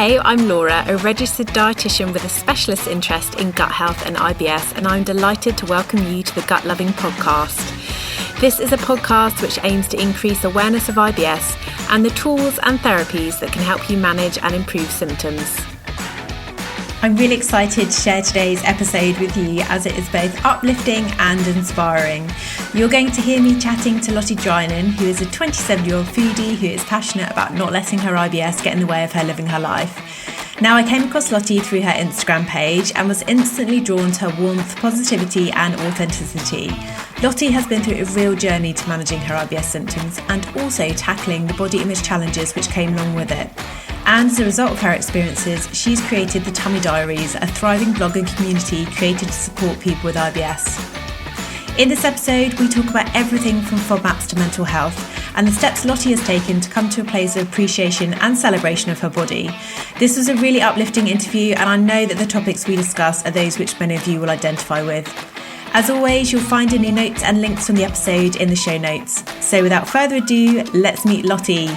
Hey, I'm Laura, a registered dietitian with a specialist interest in gut health and IBS, and I'm delighted to welcome you to the Gut Loving podcast. This is a podcast which aims to increase awareness of IBS and the tools and therapies that can help you manage and improve symptoms. I'm really excited to share today's episode with you as it is both uplifting and inspiring. You're going to hear me chatting to Lottie, who is a 27-year-old foodie who is passionate about not letting her IBS get in the way of her living her life. Now, I came across Lottie through her Instagram page and was instantly drawn to her warmth, positivity and authenticity. Lottie has been through a real journey to managing her IBS symptoms and also tackling the body image challenges which came along with it. And as a result of her experiences, she's created the Tummy Diaries, a thriving blog and community created to support people with IBS. In this episode, we talk about everything from FODMAPs to mental health and the steps Lottie has taken to come to a place of appreciation and celebration of her body. This was a really uplifting interview, and I know that the topics we discuss are those which many of you will identify with. As always, you'll find any notes and links from the episode in the show notes. So without further ado, let's meet Lottie.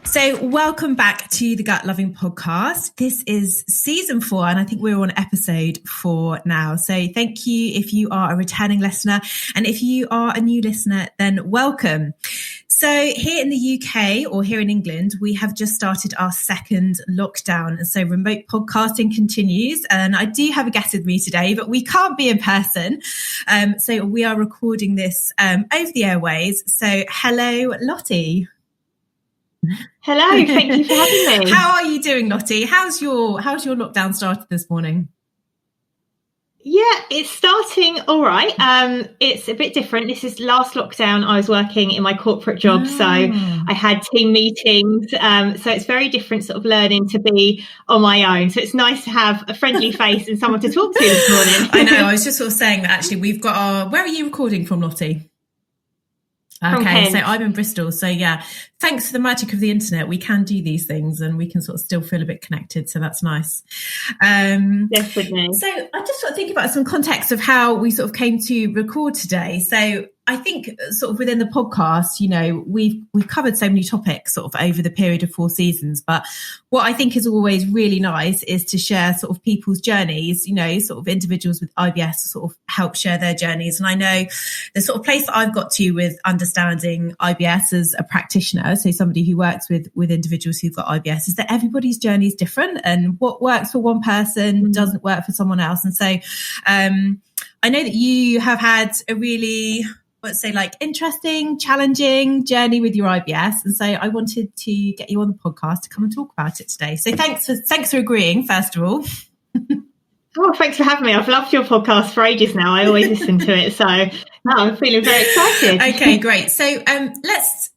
So welcome back to the Gut Loving podcast. This is season 4 and I think we're on episode 4 now. So thank you if you are a returning listener, and if you are a new listener, then welcome. So here in the UK, or here in England, we have just started our second lockdown. And so remote podcasting continues, and I do have a guest with me today, but we can't be in person. So we are recording this over the airways. So hello, Lottie. Hello, thank you for having me. How are you doing, Lottie? How's your lockdown started this morning? Yeah, it's starting all right. It's a bit different. This is last lockdown. I was working in my corporate job, so I had team meetings. So it's very different sort of learning to be on my own. So it's nice to have a friendly face and someone to talk to this morning. I know. I was just sort of saying that actually we've got our... Where are you recording from, Lottie? Okay, so I'm in Bristol. So yeah, thanks to the magic of the internet, we can do these things and we can sort of still feel a bit connected. So that's nice. Definitely. So I just sort of think about some context of how we sort of came to record today. So I think sort of within the podcast, you know, we've covered so many topics sort of over the period of 4 seasons. But what I think is always really nice is to share sort of people's journeys, you know, sort of individuals with IBS to sort of help share their journeys. And I know the sort of place that I've got to with understanding IBS as a practitioner, so somebody who works with individuals who've got IBS, is that everybody's journey is different, and what works for one person doesn't work for someone else. And so I know that you have had a really... let's say like interesting, challenging journey with your IBS. And so I wanted to get you on the podcast to come and talk about it today. So thanks for agreeing, first of all. Oh, thanks for having me. I've loved your podcast for ages now. I always listen to it. So I'm feeling very excited. Okay, great. So let's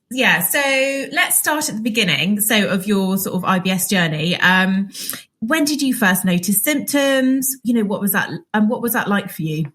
start at the beginning. So of your sort of IBS journey. When did you first notice symptoms? You know, what was that like for you?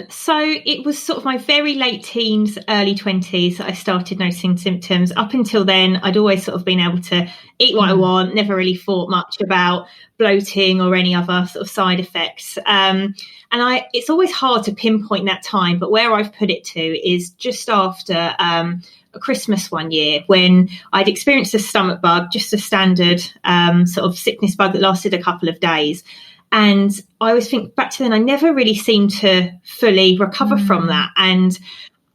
So it was sort of my very late teens, early 20s that I started noticing symptoms. Up until then, I'd always sort of been able to eat what I want, never really thought much about bloating or any other sort of side effects. It's always hard to pinpoint that time, but where I've put it to is just after a Christmas one year when I'd experienced a stomach bug, just a standard sort of sickness bug that lasted a couple of days. And I always think back to then, I never really seemed to fully recover from that. And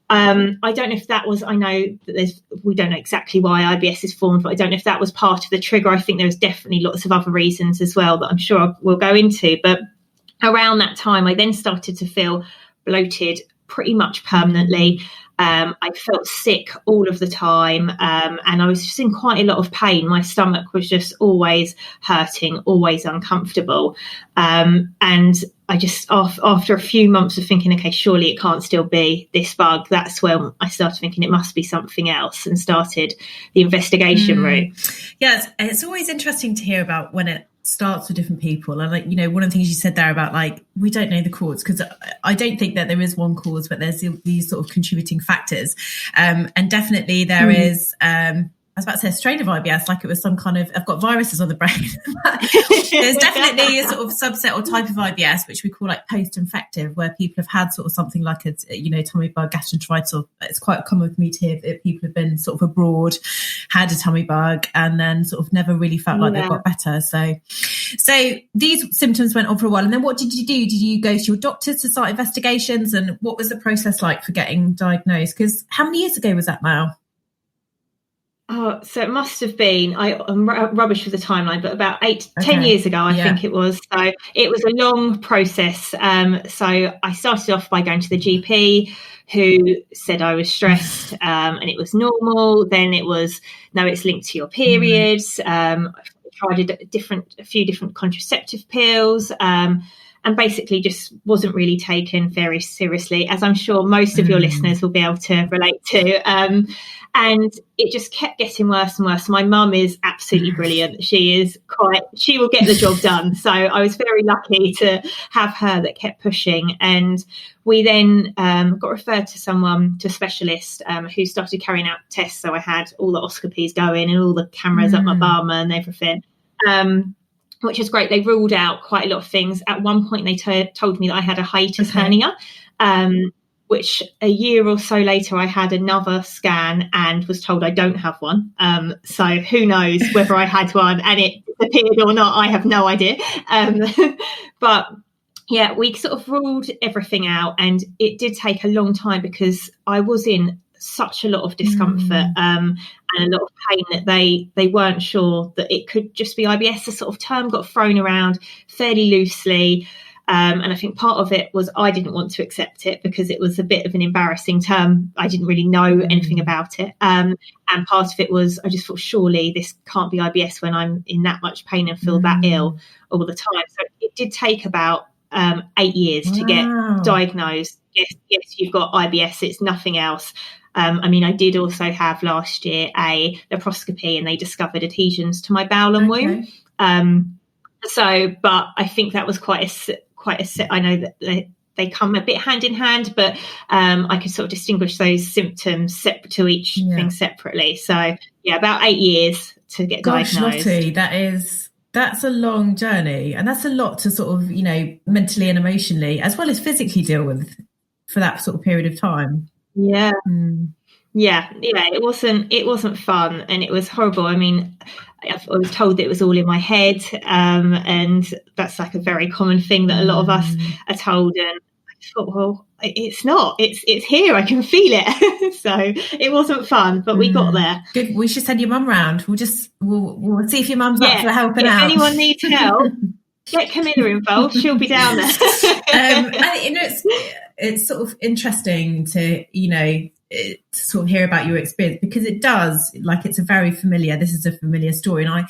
I don't know if that was, I know that we don't know exactly why IBS is formed, but I don't know if that was part of the trigger. I think there was definitely lots of other reasons as well that I'm sure we'll go into. But around that time, I then started to feel bloated pretty much permanently. I felt sick all of the time, and I was just in quite a lot of pain. My stomach was just always hurting, always uncomfortable. And I just, after a few months of thinking, okay, surely it can't still be this bug, that's when I started thinking it must be something else and started the investigation route. Yeah, it's always interesting to hear about when it starts with different people. And like, you know, one of the things you said there about like, we don't know the cause, because I don't think that there is one cause, but there's these sort of contributing factors. And definitely there is, was about to say a strain of IBS, like it was some kind of, I've got viruses on the brain. There's definitely a sort of subset or type of IBS, which we call like post-infective, where people have had sort of something like a, tummy bug, gastroenteritis, or it's quite common with me to hear that people have been sort of abroad, had a tummy bug, and then sort of never really felt like they got better. So these symptoms went on for a while. And then what did you do? Did you go to your doctors to start investigations? And what was the process like for getting diagnosed? Because how many years ago was that now? Oh, so it must have been, I'm rubbish with the timeline, but about 10 years ago, I think it was. So it was a long process. So I started off by going to the GP, who said I was stressed and it was normal. Then it was, no, it's linked to your periods. I tried a few different contraceptive pills. And basically just wasn't really taken very seriously, as I'm sure most of your listeners will be able to relate to. And it just kept getting worse and worse. My mum is absolutely brilliant. She will get the job done. So I was very lucky to have her that kept pushing. And we then got referred to a specialist who started carrying out tests. So I had all the oscopies going and all the cameras up my bum and everything. Which is great. They ruled out quite a lot of things. At one point, they told me that I had a hiatus hernia, which a year or so later, I had another scan and was told I don't have one. So who knows whether I had one and it appeared or not, I have no idea. But yeah, we sort of ruled everything out, and it did take a long time because I was in such a lot of discomfort and a lot of pain that they weren't sure that it could just be IBS. The sort of term got thrown around fairly loosely, and I think part of it was I didn't want to accept it because it was a bit of an embarrassing term. I didn't really know anything about it, and part of it was I just thought surely this can't be IBS when I'm in that much pain and feel that ill all the time. So it did take about 8 years to get diagnosed. Yes, you've got IBS. It's nothing else. I did also have last year a laparoscopy, and they discovered adhesions to my bowel and womb. But I think that was quite a. I know that they come a bit hand in hand, but I could sort of distinguish those symptoms separate to each thing separately. So yeah, about 8 years to get diagnosed. Lottie, that's a long journey, and that's a lot to sort of mentally and emotionally as well as physically deal with for that sort of period of time. Yeah. It wasn't fun, and it was horrible. I mean, I was told that it was all in my head, and that's like a very common thing that a lot of us are told. And I thought, well, it's not. It's here. I can feel it. So it wasn't fun, but we got there. Good. We should send your mum round. We'll see if your mum's up for helping out. If anyone needs help, get Camilla involved. She'll be down there. It's sort of interesting to sort of hear about your experience, because it does, like, this is a familiar story, and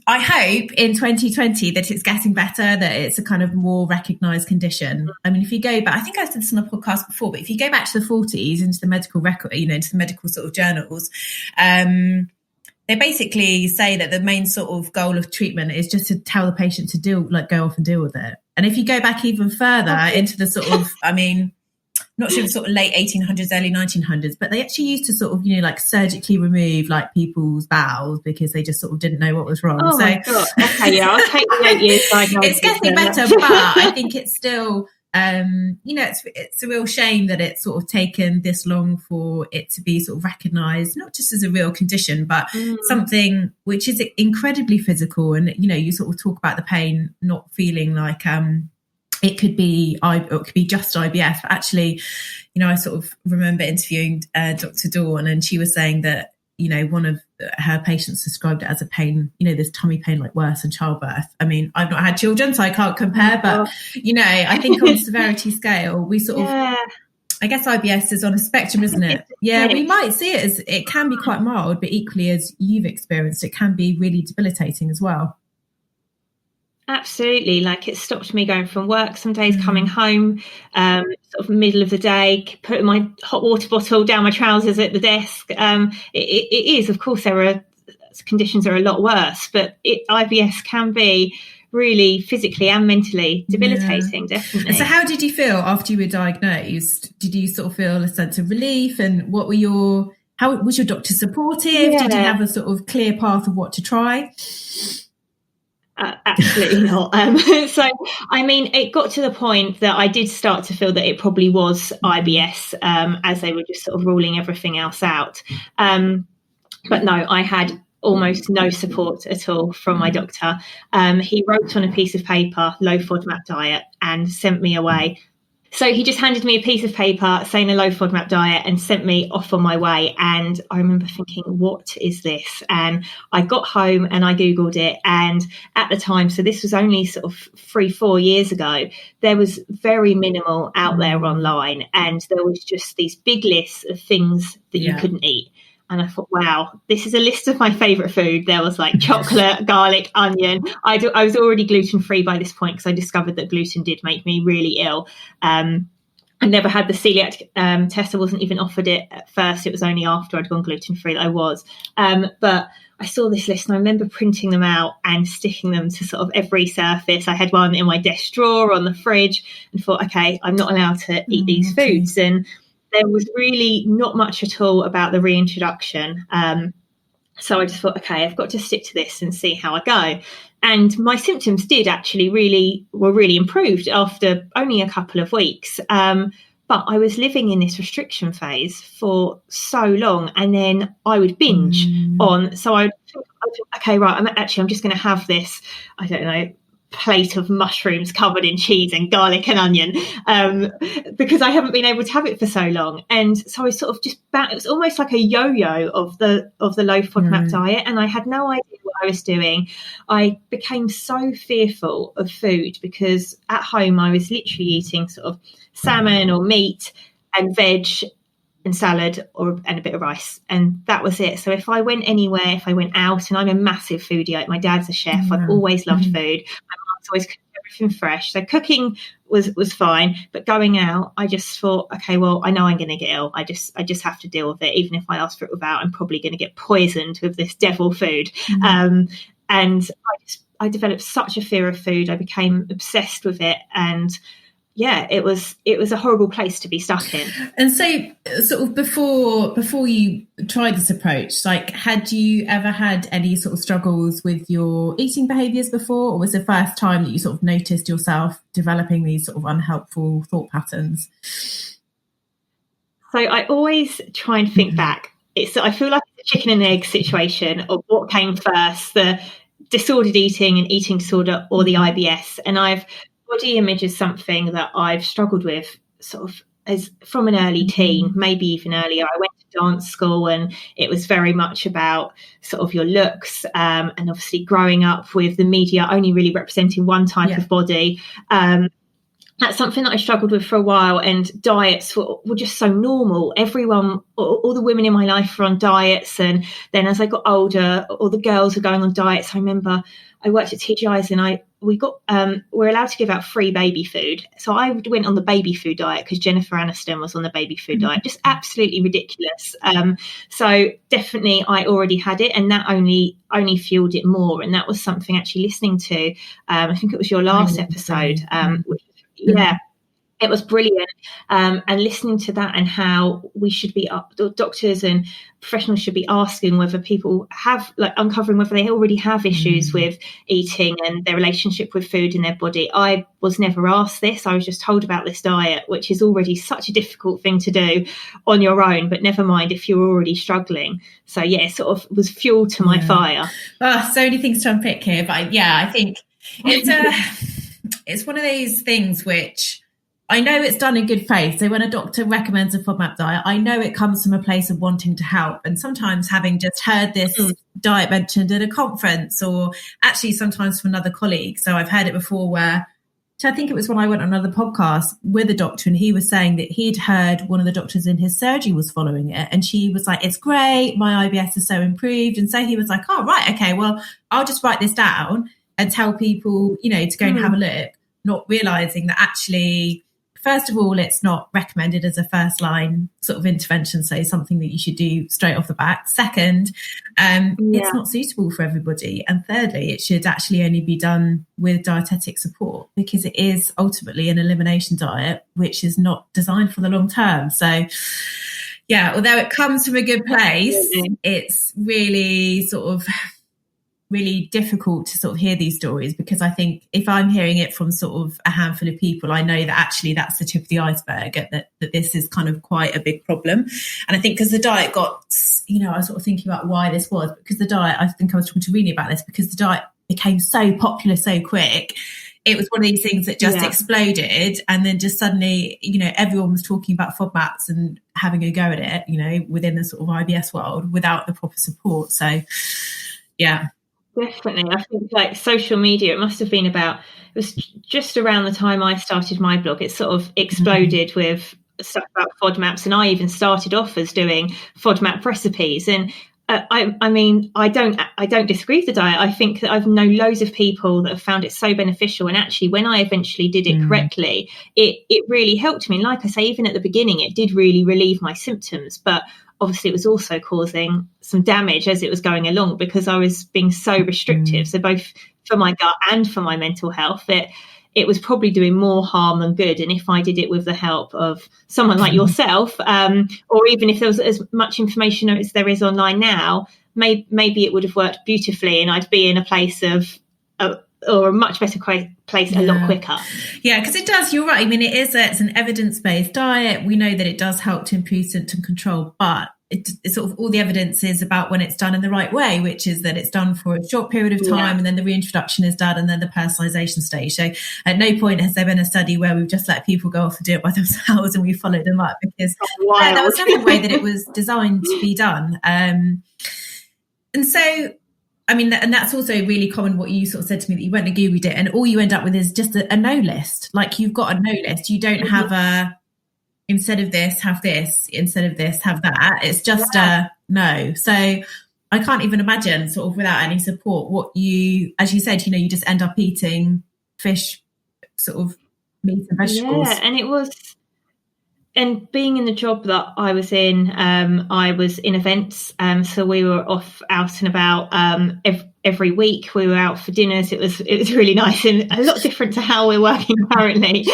I hope in 2020 that it's getting better, that it's a kind of more recognised condition. I mean, if you go back, I think I said this on a podcast before, but if you go back to the 40s into the medical record, into the medical sort of journals, they basically say that the main sort of goal of treatment is just to tell the patient to go off and deal with it. And if you go back even further into the sort of, not sure, sort of late 1800s, early 1900s, but they actually used to sort of, surgically remove people's bowels because they just sort of didn't know what was wrong. Oh, my God. Okay, yeah, I'll take the 8 years diagnosis. It's getting better, but I think it's still, it's a real shame that it's sort of taken this long for it to be sort of recognised, not just as a real condition, but something which is incredibly physical. And, you sort of talk about the pain not feeling like it could be just IBS, but actually, I sort of remember interviewing Dr. Dawn, and she was saying that, one of her patients described it as a pain, this tummy pain, like worse than childbirth. I mean, I've not had children, so I can't compare, but, I think on severity scale, we sort of, I guess IBS is on a spectrum, isn't it? Yeah, we might see it as, it can be quite mild, but equally, as you've experienced, it can be really debilitating as well. Absolutely. It stopped me going from work some days, coming home, sort of middle of the day, putting my hot water bottle down my trousers at the desk. It is, of course, there are conditions are a lot worse, but IBS can be really physically and mentally debilitating, definitely. So how did you feel after you were diagnosed? Did you sort of feel a sense of relief, and what were your how was your doctor supportive? Did you have a sort of clear path of what to try? Absolutely not. So, I mean, it got to the point that I did start to feel that it probably was IBS, as they were just sort of ruling everything else out. But no, I had almost no support at all from my doctor. He wrote on a piece of paper, low FODMAP diet, and sent me away. So he just handed me a piece of paper saying a low FODMAP diet and sent me off on my way. And I remember thinking, what is this? And I got home and I Googled it. And at the time, so this was only sort of 3-4 years ago, there was very minimal out there online. And there was just these big lists of things that you couldn't eat. And I thought, wow, this is a list of my favourite food. There was like chocolate, garlic, onion. I was already gluten-free by this point because I discovered that gluten did make me really ill. I never had the celiac test. I wasn't even offered it at first. It was only after I'd gone gluten-free that I was. But I saw this list and I remember printing them out and sticking them to sort of every surface. I had one in my desk drawer, on the fridge, and thought, okay, I'm not allowed to eat these foods. And there was really not much at all about the reintroduction. So I just thought, okay, I've got to stick to this and see how I go. And my symptoms did actually were really improved after only a couple of weeks. But I was living in this restriction phase for so long, and then I would binge on. So I thought, okay, right, I'm just going to have this, I don't know, plate of mushrooms covered in cheese and garlic and onion, because I haven't been able to have it for so long. And so I sort of just it was almost like a yo-yo of the low FODMAP diet, and I had no idea what I was doing. I became so fearful of food because at home I was literally eating sort of salmon or meat and veg and salad and a bit of rice, and that was it. So if I went anywhere, if I went out, and I'm a massive foodie, my dad's a chef, I've always loved food. My mum's always cooked everything fresh, so cooking was fine, but going out, I just thought, okay, well, I know I'm going to get ill. I just have to deal with it. Even if I ask for it without, I'm probably going to get poisoned with this devil food. And I developed such a fear of food. I became obsessed with it, and yeah, it was a horrible place to be stuck in. And so sort of before you tried this approach, like, had you ever had any sort of struggles with your eating behaviours before, or was it the first time that you sort of noticed yourself developing these sort of unhelpful thought patterns? So I always try and think back. I feel like it's a chicken and egg situation of what came first, the disordered eating and eating disorder or the IBS. And body image is something that I've struggled with sort of as from an early teen, maybe even earlier. I went to dance school, and it was very much about sort of your looks, and obviously growing up with the media only really representing one type of body. That's something that I struggled with for a while, and diets were just so normal. Everyone, all the women in my life were on diets, and then as I got older, all the girls were going on diets. I remember I worked at TGI's, and we're allowed to give out free baby food. So I went on the baby food diet because Jennifer Aniston was on the baby food diet. Just absolutely ridiculous. So definitely I already had it, and that only fueled it more. And that was something actually listening to, I think it was your last episode, which it was brilliant. And listening to that, and how we should be doctors and professionals should be asking whether people have, like, uncovering whether they already have issues with eating and their relationship with food in their body. I was never asked this. I was just told about this diet, which is already such a difficult thing to do on your own, but never mind if you're already struggling. So yeah, it sort of was fuel to my fire. Oh, so many things to unpick here, but I think it's one of those things which I know it's done in good faith. So when a doctor recommends a FODMAP diet, I know it comes from a place of wanting to help. And sometimes having just heard this diet mentioned at a conference, or actually sometimes from another colleague. So I've heard it before where, so I think it was when I went on another podcast with a doctor, and he was saying that he'd heard one of the doctors in his surgery was following it. And she was like, it's great, my IBS is so improved. And so he was like, oh, right, okay, well, I'll just write this down and tell people, to go and have a look, not realising that actually, first of all, it's not recommended as a first line sort of intervention, so something that you should do straight off the bat. Second, it's not suitable for everybody. And thirdly, it should actually only be done with dietetic support, because it is ultimately an elimination diet, which is not designed for the long term. So Yeah, although it comes from a good place, it's really really difficult to sort of hear these stories, because I think if I'm hearing it from sort of a handful of people, I know that actually that's the tip of the iceberg, that this is kind of quite a big problem. And I think because the diet got, I was sort of thinking about why this was, because the diet, I think I was talking to Rini about this, because the diet became so popular so quick. It was one of these things that just exploded, and then just suddenly, everyone was talking about FODMAPs and having a go at it, within the sort of IBS world without the proper support. So, yeah. Definitely. I think like social media, it was just around the time I started my blog, it sort of exploded with stuff about FODMAPs. And I even started off as doing FODMAP recipes. And I mean, I don't disagree with the diet. I think that I've known loads of people that have found it so beneficial. And actually, when I eventually did it correctly, it really helped me. And like I say, even at the beginning, it did really relieve my symptoms. But obviously, it was also causing some damage as it was going along, because I was being so restrictive. So both for my gut and for my mental health, it was probably doing more harm than good. And if I did it with the help of someone like yourself, or even if there was as much information as there is online now, maybe it would have worked beautifully, and I'd be in a place or a much better place a lot quicker. Yeah, because it does, you're right. I mean, it's an evidence-based diet. We know that it does help to improve symptom control, but it's sort of all the evidence is about when it's done in the right way, which is that it's done for a short period of time, and then the reintroduction is done, and then the personalization stage. So at no point has there been a study where we've just let people go off and do it by themselves and we followed them up, because that was never the way that it was designed to be done. And so, I mean, and that's also really common, what you sort of said to me, that you went and Googled it and all you end up with is just a no list. Like, you've got a no list. You don't have instead of this, have this, instead of this, have that. It's just a no. So I can't even imagine, sort of without any support, what you, as you said, you just end up eating fish, sort of meat and vegetables. Yeah, and being in the job that I was in, I was in events. So we were out and about every week. We were out for dinners. It was really nice, and a lot different to how we're working currently.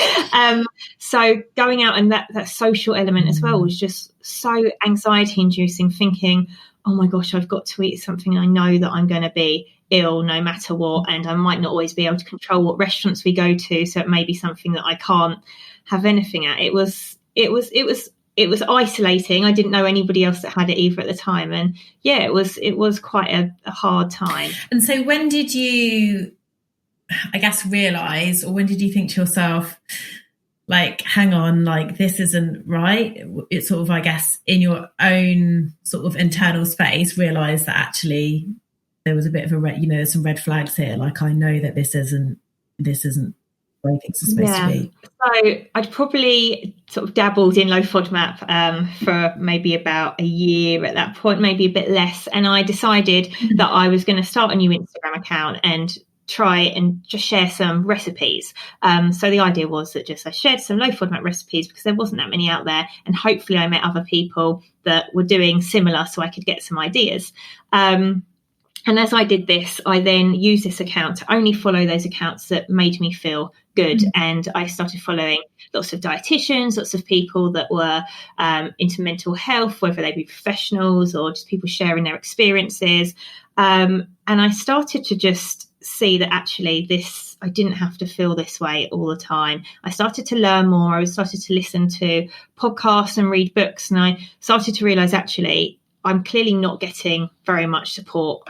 So going out, and that social element as well was just so anxiety inducing, thinking, oh my gosh, I've got to eat something. I know that I'm going to be ill no matter what, and I might not always be able to control what restaurants we go to. So it may be something that I can't have anything at. It was isolating. I didn't know anybody else that had it either at the time, and it was quite a hard time. And so when did you, I guess, realize, or when did you think to yourself, like, hang on, like, this isn't right? It's sort of, I guess, in your own sort of internal space, realize that actually there was a bit of there's some red flags here. Like, I know that this isn't where things are supposed to be. So I'd probably sort of dabbled in low FODMAP for maybe about a year at that point, maybe a bit less. And I decided that I was going to start a new Instagram account and try and just share some recipes. So the idea was that I shared some low FODMAP recipes, because there wasn't that many out there. And hopefully I met other people that were doing similar, so I could get some ideas. And as I did this, I then used this account to only follow those accounts that made me feel good. And I started following lots of dietitians, lots of people that were into mental health, whether they be professionals or just people sharing their experiences. And I started to just see that actually I didn't have to feel this way all the time. I started to learn more. I started to listen to podcasts and read books. And I started to realize, actually, I'm clearly not getting very much support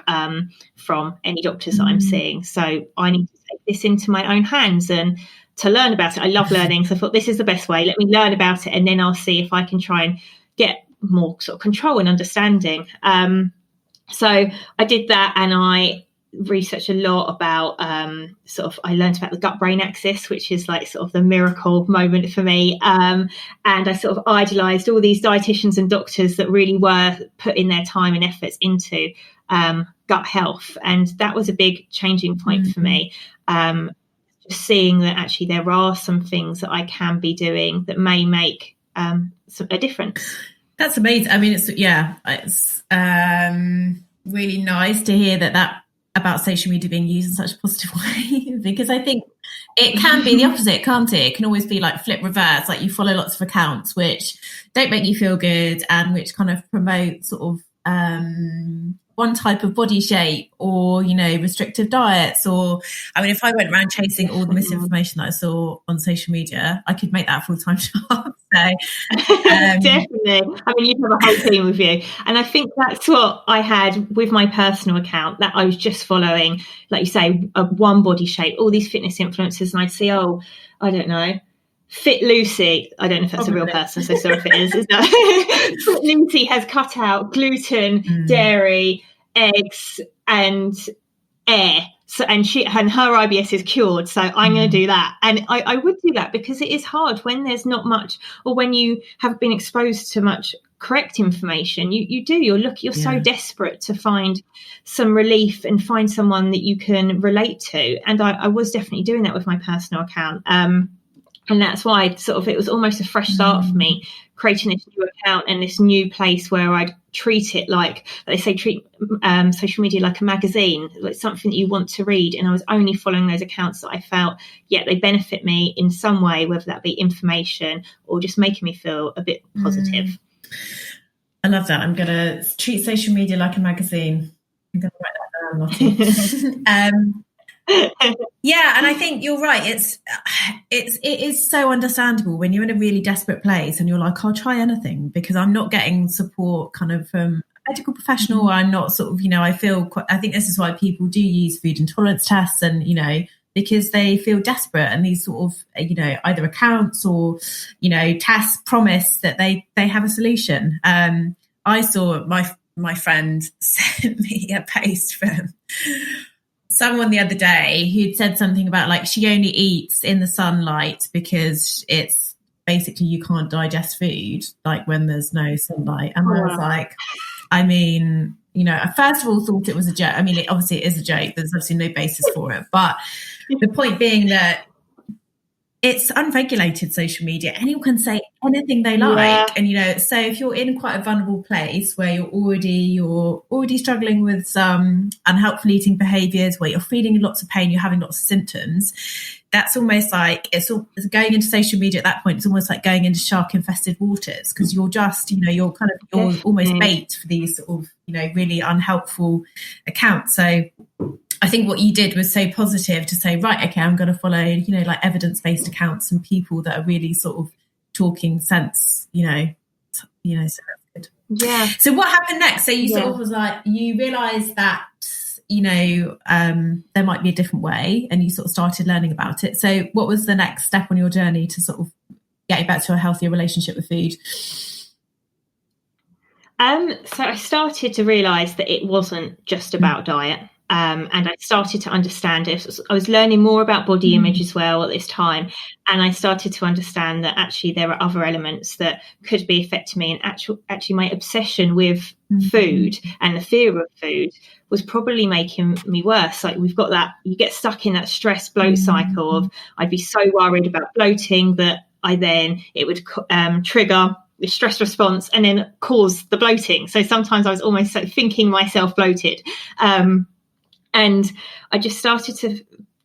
from any doctors that I'm seeing. So I need to take this into my own hands and to learn about it. I love learning. So I thought, this is the best way. Let me learn about it, and then I'll see if I can try and get more sort of control and understanding. So I did that, and I researched a lot about I learned about the gut-brain axis, which is like sort of the miracle moment for me, and I sort of idolized all these dietitians and doctors that really were putting their time and efforts into gut health, and that was a big changing point for me. Just seeing that actually there are some things that I can be doing that may make a difference. That's amazing. I mean, it's really nice to hear that about social media being used in such a positive way, because I think it can be the opposite, can't it? It can always be like flip reverse, like you follow lots of accounts which don't make you feel good and which kind of promote sort of one type of body shape, or, you know, restrictive diets, or, I mean, if I went around chasing all the misinformation that I saw on social media, I could make that a full-time job. So definitely. I mean, you'd have a whole team with you. And I think that's what I had with my personal account, that I was just following, like you say, one body shape, all these fitness influencers, and I'd see, I don't know, Fit Lucy. I don't know if that's a real person, so sorry if it is. Fit Lucy has cut out gluten, dairy, eggs, and air. So, and her IBS is cured. So I'm going to do that. And I would do that because it is hard when there's not much, or when you have been exposed to much correct information. You're so desperate to find some relief and find someone that you can relate to. And I was definitely doing that with my personal account. And that's why it was almost a fresh start for me, creating this new account and this new place where I'd treat it like they say, treat social media like a magazine, like something that you want to read. And I was only following those accounts that I felt, they benefit me in some way, whether that be information or just making me feel a bit positive. I love that. I'm going to treat social media like a magazine. I'm going to write that down, Lottie. Yeah, and I think you're right. It is so understandable when you're in a really desperate place and you're like, I'll try anything because I'm not getting support kind of from a medical professional. I'm not I think this is why people do use food intolerance tests, and, because they feel desperate, and these sort of, either accounts or, tests promise that they have a solution. I saw my friend sent me a post from someone the other day who'd said something about, like, she only eats in the sunlight because it's basically you can't digest food like when there's no sunlight. And I was like, I mean, I first of all thought it was a joke. I mean, obviously it is a joke. There's obviously no basis for it. But the point being that it's unregulated social media. Anyone can say anything they like. Yeah. And, so if you're in quite a vulnerable place where you're already struggling with some unhelpful eating behaviours, where you're feeling lots of pain, you're having lots of symptoms, that's almost like it's going into social media at that point. It's almost like going into shark infested waters, because you're just, you're almost bait for these sort of, really unhelpful accounts. So I think what you did was so positive to say, right, okay, I'm going to follow, like evidence-based accounts and people that are really sort of talking sense, so that's good. Yeah. So what happened next? So you sort of was like, you realised that, there might be a different way, and you sort of started learning about it. So what was the next step on your journey to sort of get you back to a healthier relationship with food? So I started to realise that it wasn't just about diet. And I started to understand it. I was learning more about body image as well at this time. And I started to understand that actually there are other elements that could be affecting me. And actually my obsession with food and the fear of food was probably making me worse. Like, we've got that, you get stuck in that stress bloat cycle of, I'd be so worried about bloating that it would trigger the stress response and then cause the bloating. So sometimes I was almost thinking myself bloated. And I just started to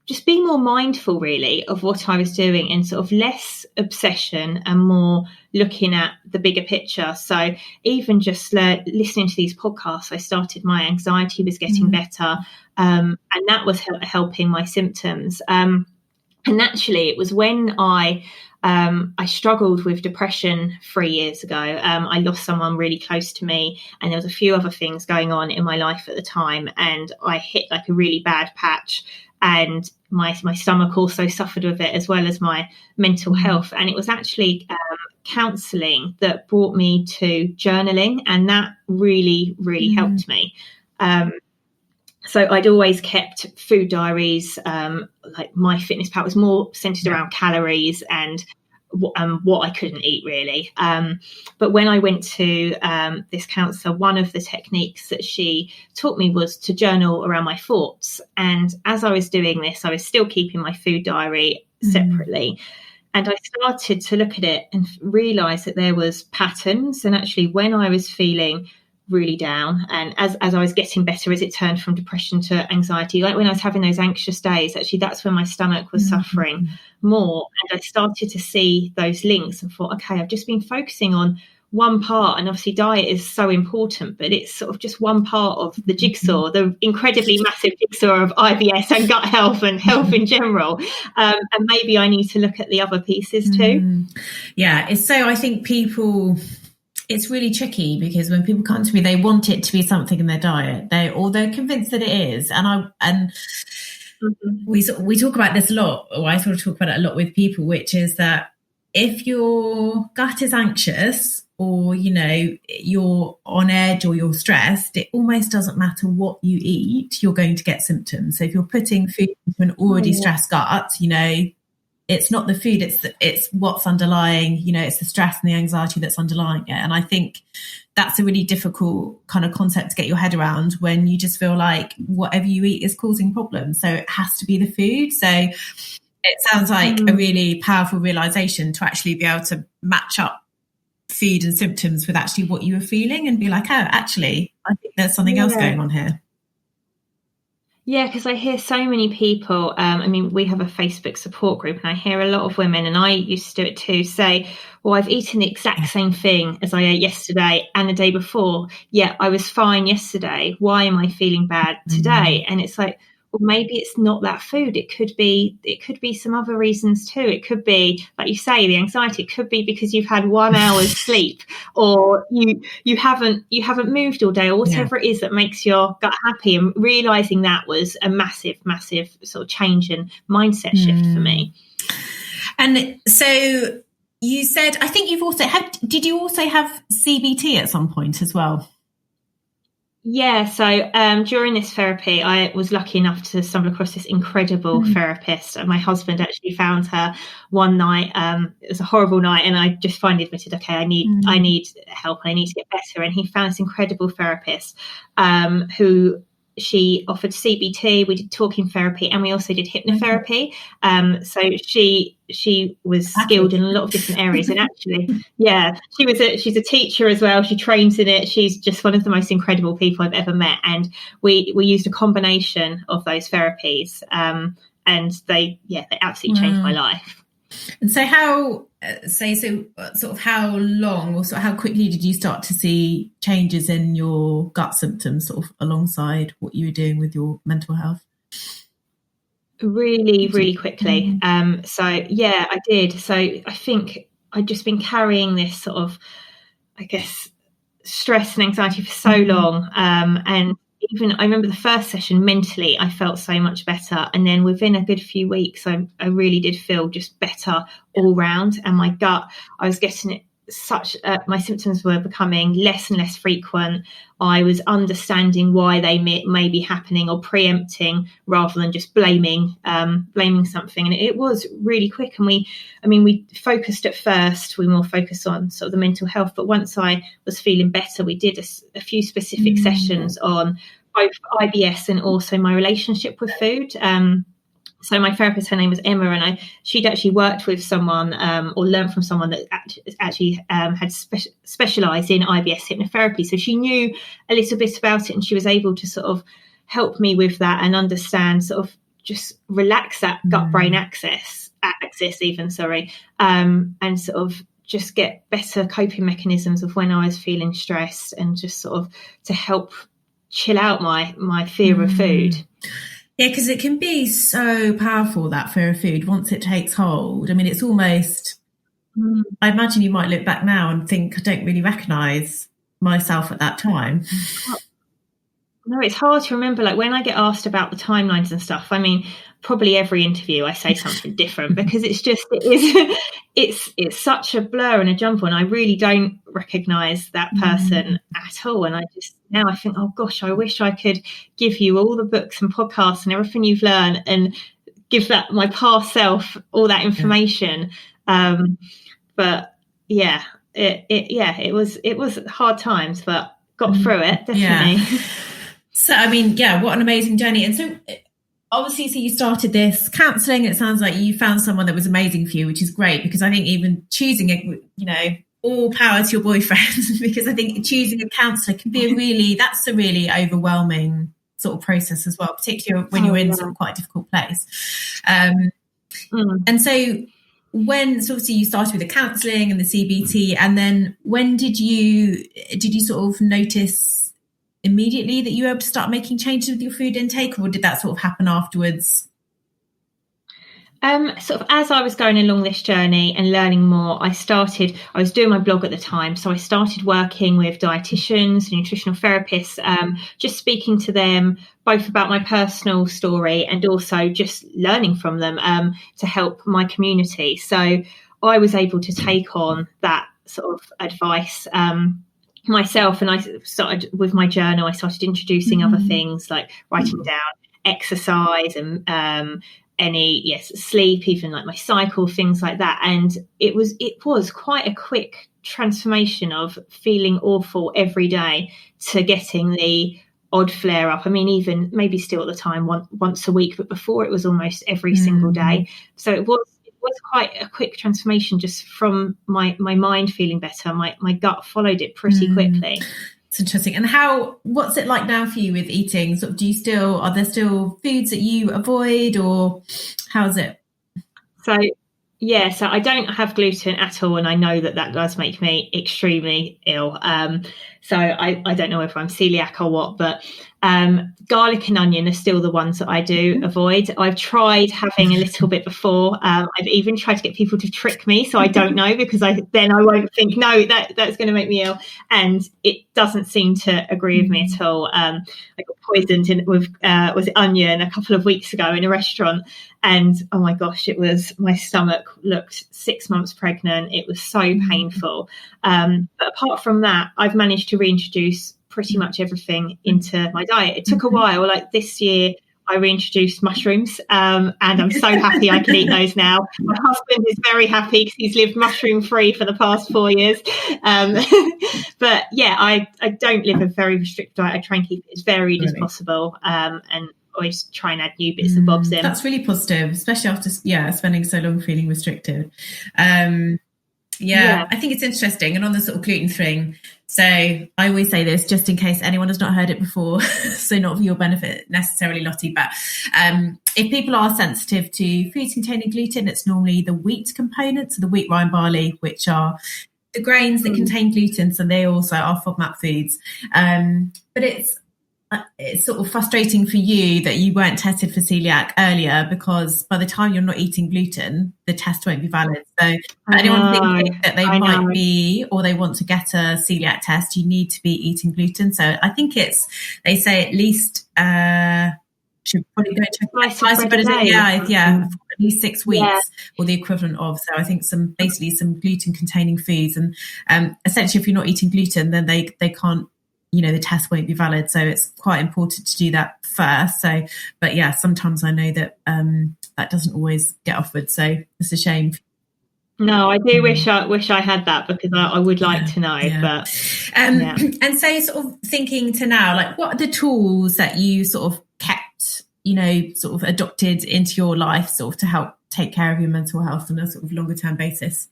just be more mindful, really, of what I was doing, and sort of less obsession and more looking at the bigger picture. So even just listening to these podcasts, my anxiety was getting better, and that was helping my symptoms. And actually, it was when I struggled with depression 3 years ago. I lost someone really close to me, and there was a few other things going on in my life at the time, and I hit like a really bad patch, and my stomach also suffered with it, as well as my mental health. And it was actually counselling that brought me to journaling, and that really, really helped me. So I'd always kept food diaries. Like, my fitness part was more centered around calories and what I couldn't eat, really. But when I went to this counsellor, one of the techniques that she taught me was to journal around my thoughts. And as I was doing this, I was still keeping my food diary separately. And I started to look at it and realise that there was patterns. And actually, when I was feeling really down. And as I was getting better, as it turned from depression to anxiety, like when I was having those anxious days, actually that's when my stomach was suffering more. And I started to see those links and thought, okay, I've just been focusing on one part, and obviously diet is so important, but it's sort of just one part of the jigsaw, the incredibly massive jigsaw of IBS and gut health and health in general. And maybe I need to look at the other pieces too. Yeah, it's so, I think people, it's really tricky because when people come to me, they want it to be something in their diet, they're convinced that it is. And we talk about this a lot, or I sort of talk about it a lot with people, which is that if your gut is anxious, or, you know, you're on edge or you're stressed, it almost doesn't matter what you eat, you're going to get symptoms. So if you're putting food into an already stressed gut, you know, it's not the food, it's what's underlying, you know, it's the stress and the anxiety that's underlying it. And I think that's a really difficult kind of concept to get your head around when you just feel like whatever you eat is causing problems. So it has to be the food. So it sounds like a really powerful realization to actually be able to match up food and symptoms with actually what you were feeling and be like, oh, actually, I think there's something else going on here. Yeah, because I hear so many people, I mean, we have a Facebook support group, and I hear a lot of women, and I used to do it too, say, well, I've eaten the exact same thing as I ate yesterday and the day before. Yeah, I was fine yesterday. Why am I feeling bad today? And it's like, well, maybe it's not that food. It could be some other reasons too. It could be, like you say, the anxiety. It could be because you've had 1 hour's sleep, or you haven't moved all day, or whatever it is that makes your gut happy. And realizing that was a massive sort of change and mindset shift for me. And so you said, I think did you also have CBT at some point as well? Yeah, so during this therapy, I was lucky enough to stumble across this incredible therapist. My husband actually found her one night. It was a horrible night, and I just finally admitted, okay, I need help. I need to get better. And he found this incredible therapist who she offered CBT. We did talking therapy, and we also did hypnotherapy. So she was skilled in a lot of different areas, and actually, she's a teacher as well. She trains in it. She's just one of the most incredible people I've ever met. And we used a combination of those therapies, and they absolutely changed my life. And so how long, or sort of how quickly did you start to see changes in your gut symptoms, sort of alongside what you were doing with your mental health? Really, really quickly. I did. So I think I'd just been carrying this sort of, I guess, stress and anxiety for so long. And even I remember the first session, mentally, I felt so much better. And then within a good few weeks, I really did feel just better all round. And my gut, I was getting it my symptoms were becoming less and less frequent. I was understanding why they may be happening, or preempting rather than just blaming something. And it was really quick. And we focused at first, we more focused on sort of the mental health. But once I was feeling better, we did a few specific sessions on both IBS and also my relationship with food. So my therapist, her name was Emma, and she'd actually worked with someone or learned from someone that actually had specialised in IBS hypnotherapy. So she knew a little bit about it, and she was able to sort of help me with that and understand, sort of just relax that gut-brain axis even, and sort of just get better coping mechanisms of when I was feeling stressed, and just sort of to help chill out my fear of food. Yeah, because it can be so powerful, that fear of food, once it takes hold. I mean, it's almost, I imagine you might look back now and think, I don't really recognise myself at that time. No, it's hard to remember. Like when I get asked about the timelines and stuff, I mean, probably every interview I say something different, because it's such a blur and a jumble, and I really don't recognise that person at all. And I think, oh gosh, I wish I could give you all the books and podcasts and everything you've learned, and give that my past self all that information. But yeah, it was hard times, but got through it, definitely. Yeah. So, I mean, yeah, what an amazing journey. And so obviously, so you started this counselling. It sounds like you found someone that was amazing for you, which is great, because I think even choosing it, all power to your boyfriend, because I think choosing a counsellor can be that's a really overwhelming sort of process as well, particularly when you're in sort of quite a difficult place. And so obviously you started with the counselling and the CBT, and then when did you sort of notice immediately that you were able to start making changes with your food intake, or did that sort of happen afterwards? Sort of as I was going along this journey and learning more, I was doing my blog at the time, so I started working with dietitians and nutritional therapists, just speaking to them both about my personal story and also just learning from them to help my community. So I was able to take on that sort of advice myself, and I started with my journal. I started introducing other things like writing down exercise and sleep, even like my cycle, things like that. And it was quite a quick transformation of feeling awful every day to getting the odd flare up. I mean, even maybe still at the time once a week, but before it was almost every single day. So it was quite a quick transformation just from my mind feeling better. My gut followed it pretty quickly. It's interesting. And what's it like now for you with eating? Sort of, are there still foods that you avoid, or how's it? So I don't have gluten at all, and I know that does make me extremely ill. So I don't know if I'm celiac or what, but garlic and onion are still the ones that I do avoid. I've tried having a little bit before. I've even tried to get people to trick me, so I don't know, because then I won't think, no, that's going to make me ill. And it doesn't seem to agree with me at all. I got poisoned with was it onion a couple of weeks ago in a restaurant, and oh my gosh, my stomach looked 6 months pregnant. It was so painful. But apart from that, I've managed to reintroduce pretty much everything into my diet. It took a while. Like this year, I reintroduced mushrooms, and I'm so happy I can eat those now. My husband is very happy because he's lived mushroom free for the past 4 years. But yeah, I don't live a very restricted diet. I try and keep it as varied as possible, and always try and add new bits and bobs in. That's really positive, especially after spending so long feeling restricted. I think it's interesting. And on the sort of gluten thing, so I always say this just in case anyone has not heard it before, so not for your benefit necessarily, Lottie, but if people are sensitive to foods containing gluten, it's normally the wheat components, so the wheat, rye and barley, which are the grains that contain gluten, so they also are FODMAP foods. But it's sort of frustrating for you that you weren't tested for celiac earlier, because by the time you're not eating gluten, the test won't be valid. So anyone thinking that they might be, or they want to get a celiac test, you need to be eating gluten. So I think they say at least should probably go to twice a day. For at least 6 weeks, or the equivalent of. So I think some gluten containing foods, and essentially if you're not eating gluten, then they can't, the test won't be valid. So it's quite important to do that first. So, but yeah, sometimes I know that that doesn't always get offered. So it's a shame. No, I do wish I had that, because I would like to know. But and so sort of thinking to now, like, what are the tools that you sort of kept, sort of adopted into your life, sort of to help take care of your mental health on a sort of longer term basis?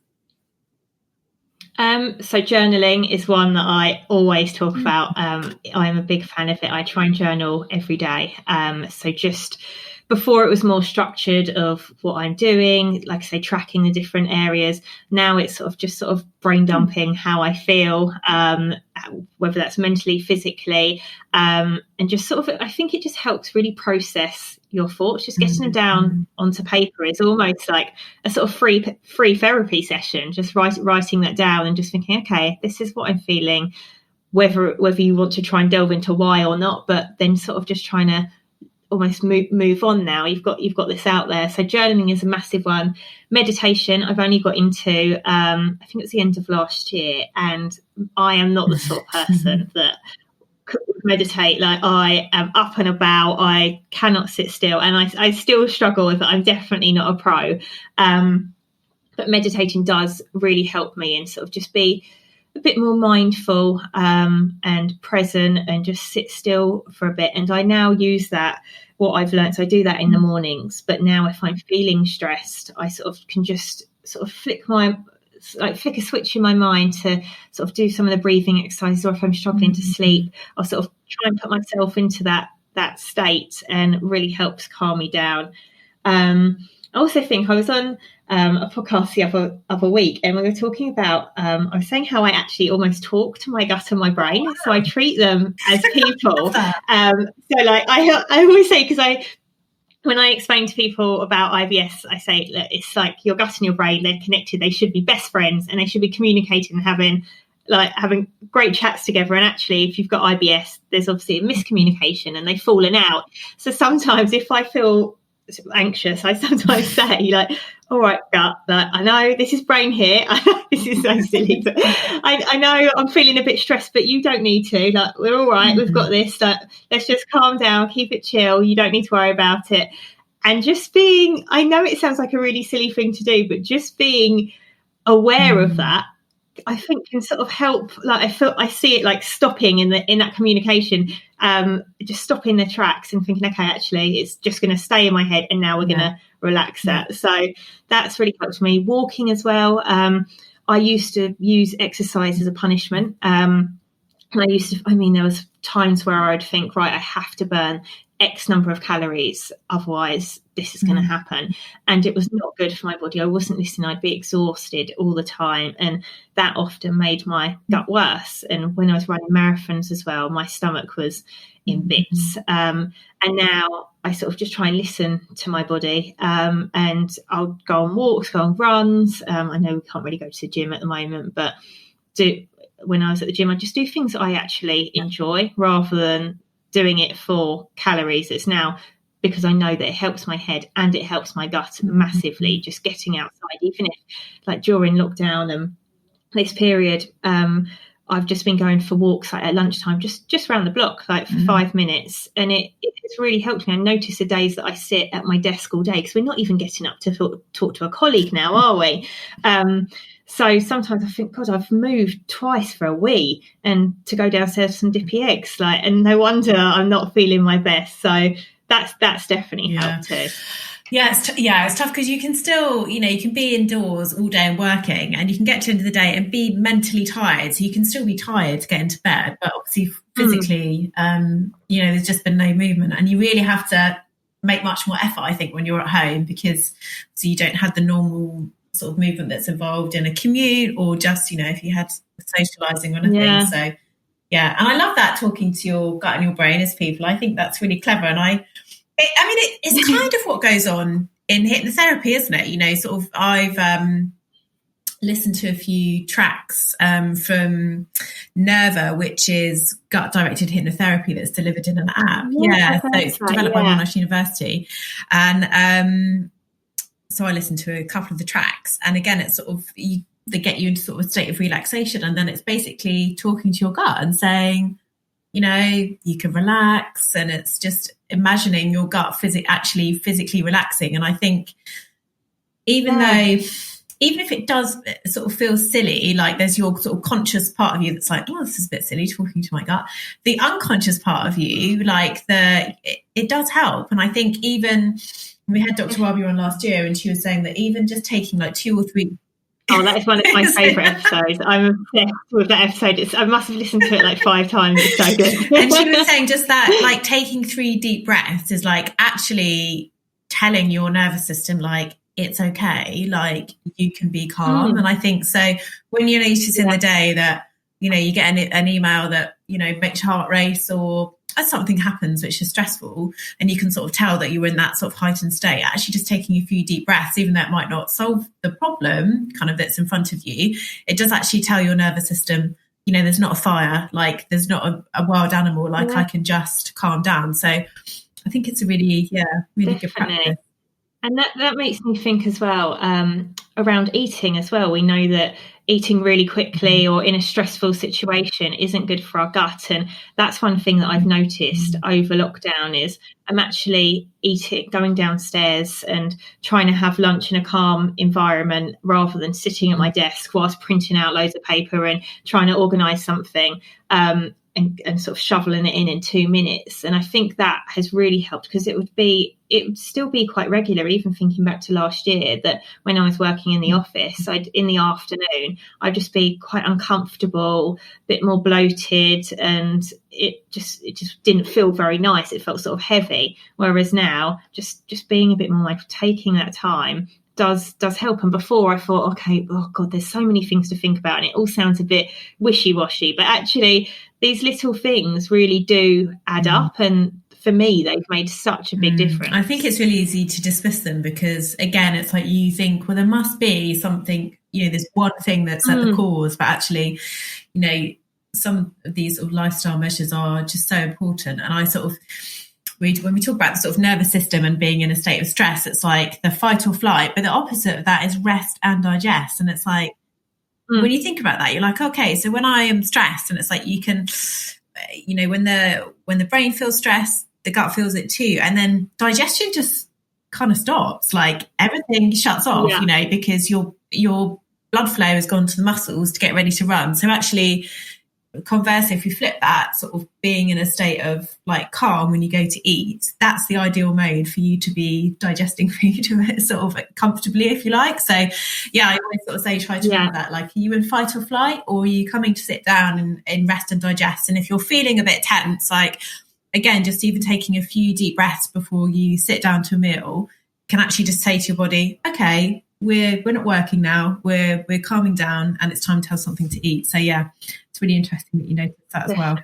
So journaling is one that I always talk about. I am a big fan of it. I try and journal every day. So just before, it was more structured of what I'm doing, like I say, tracking the different areas. Now it's sort of brain dumping how I feel, whether that's mentally, physically, and just sort of, I think it just helps really process your thoughts. Just getting them down onto paper is almost like a sort of free therapy session. Just writing that down and just thinking, okay, this is what I'm feeling, whether you want to try and delve into why or not, but then sort of just trying to almost move on now. You've got this out there. So journaling is a massive one. Meditation, I've only got into I think it's the end of last year, and I am not the sort of person that could meditate. Like, I am up and about, I cannot sit still, and I still struggle with it. I'm definitely not a pro, but meditating does really help me and sort of just be a bit more mindful and present, and just sit still for a bit. And I now use that, what I've learned. So I do that in the mornings, but now if I'm feeling stressed, I sort of can just sort of flick my like flick a switch in my mind to sort of do some of the breathing exercises, or if I'm struggling to sleep, I'll sort of try and put myself into that state, and really helps calm me down. I also think I was on a podcast the other week, and we were talking about, I was saying how I actually almost talk to my gut and my brain. So I treat them as people. So like I always say, because when I explain to people about IBS, I say, look, it's like your gut and your brain, they're connected. They should be best friends, and they should be communicating and having great chats together. And actually, if you've got IBS, there's obviously a miscommunication and they've fallen out. So sometimes if I feel anxious, I sometimes say like, all right, gut, like, I know this is brain here. This is so silly, but I know I'm feeling a bit stressed, but you don't need to. Like, we're all right. We've got this. Like, let's just calm down, keep it chill. You don't need to worry about it. And just being, I know it sounds like a really silly thing to do, but just being aware of that, I think can sort of help. Like, I see it like stopping in that communication, just stopping the tracks and thinking, okay, actually, it's just going to stay in my head, and now we're going to relax that. So that's really helped me. Walking as well. I used to use exercise as a punishment. There was times where I'd think, right, I have to burn X number of calories, otherwise this is going to happen. And it was not good for my body. I wasn't listening. I'd be exhausted all the time, and that often made my gut worse. And when I was running marathons as well, my stomach was in bits. And now I sort of just try and listen to my body, and I'll go on walks, go on runs. I know we can't really go to the gym at the moment, but when I was at the gym, I just do things that I actually enjoy rather than doing it for calories. It's now because I know that it helps my head and it helps my gut massively, just getting outside. Even if, like, during lockdown and this period, I've just been going for walks like at lunchtime, just around the block, like for 5 minutes, and it's really helped me. I notice the days that I sit at my desk all day, because we're not even getting up to talk to a colleague now, are we? So sometimes I think, God, I've moved twice for a wee, and to go downstairs for some dippy eggs, and no wonder I'm not feeling my best. So that's definitely helped too. Yeah, it's tough because you can still, you can be indoors all day and working, and you can get to the end of the day and be mentally tired. So you can still be tired to get into bed, but obviously physically, there's just been no movement, and you really have to make much more effort, I think, when you're at home, because so you don't have the normal sort of movement that's involved in a commute, or just, if you had socialising or anything. Yeah. So, yeah. And I love that, talking to your gut and your brain as people. I think that's really clever. And it's kind of what goes on in hypnotherapy, isn't it? Sort of, I've listened to a few tracks from Nerva, which is gut-directed hypnotherapy that's delivered in an app. So it's developed by Monash University. And so I listened to a couple of the tracks, and again, it's sort of, they get you into sort of a state of relaxation, and then it's basically talking to your gut and saying, you can relax, and it's just imagining your gut actually physically relaxing. And I think even if it does sort of feel silly, like there's your sort of conscious part of you that's like, oh, this is a bit silly talking to my gut. The unconscious part of you, it does help. And I think even we had Dr. Wabi on last year, and she was saying that even just taking like 2 or 3. Oh, that is one of my favourite episodes. I'm obsessed with that episode. I must have listened to it like 5 times. It's so good. And she was saying just that, like, taking 3 deep breaths is like actually telling your nervous system, like, it's okay, like, you can be calm. And I think so when you notice in the day that, you get an email that, makes your heart race, or as something happens which is stressful, and you can sort of tell that you're in that sort of heightened state, actually just taking a few deep breaths, even though it might not solve the problem kind of that's in front of you, it does actually tell your nervous system, there's not a fire, like there's not a wild animal, like I can just calm down. So I think it's a really good practice. And that makes me think as well, around eating as well. We know that eating really quickly or in a stressful situation isn't good for our gut. And that's one thing that I've noticed over lockdown is I'm actually going downstairs and trying to have lunch in a calm environment rather than sitting at my desk whilst printing out loads of paper and trying to organise something. and sort of shoveling it in 2 minutes. And I think that has really helped, because it would still be quite regular, even thinking back to last year, that when I was working in the office, in the afternoon, I'd just be quite uncomfortable, a bit more bloated, and it just didn't feel very nice. It felt sort of heavy. Whereas now, just being a bit more like taking that time does help. And before I thought, okay, oh God, there's so many things to think about, and it all sounds a bit wishy-washy, but actually these little things really do add up, and for me they've made such a big difference. I think it's really easy to dismiss them, because again, it's like you think, well, there must be something, this one thing that's at the cause, but actually, some of these sort of lifestyle measures are just so important. And I sort of, when we talk about the sort of nervous system and being in a state of stress, it's like the fight or flight, but the opposite of that is rest and digest. And it's like, when you think about that, you're like, okay, so when I am stressed, and it's like you can, when the brain feels stressed, the gut feels it too. And then digestion just kind of stops, like everything shuts off, because your blood flow has gone to the muscles to get ready to run. So actually, conversely, if you flip that, sort of being in a state of like calm when you go to eat, that's the ideal mode for you to be digesting food sort of comfortably, if you like. So yeah, I always sort of say, try to remember that, like, are you in fight or flight, or are you coming to sit down and rest and digest? And if you're feeling a bit tense, like, again, just even taking a few deep breaths before you sit down to a meal can actually just say to your body, okay, we're not working now, we're calming down, and it's time to have something to eat. So yeah, it's really interesting that you noticed that as well.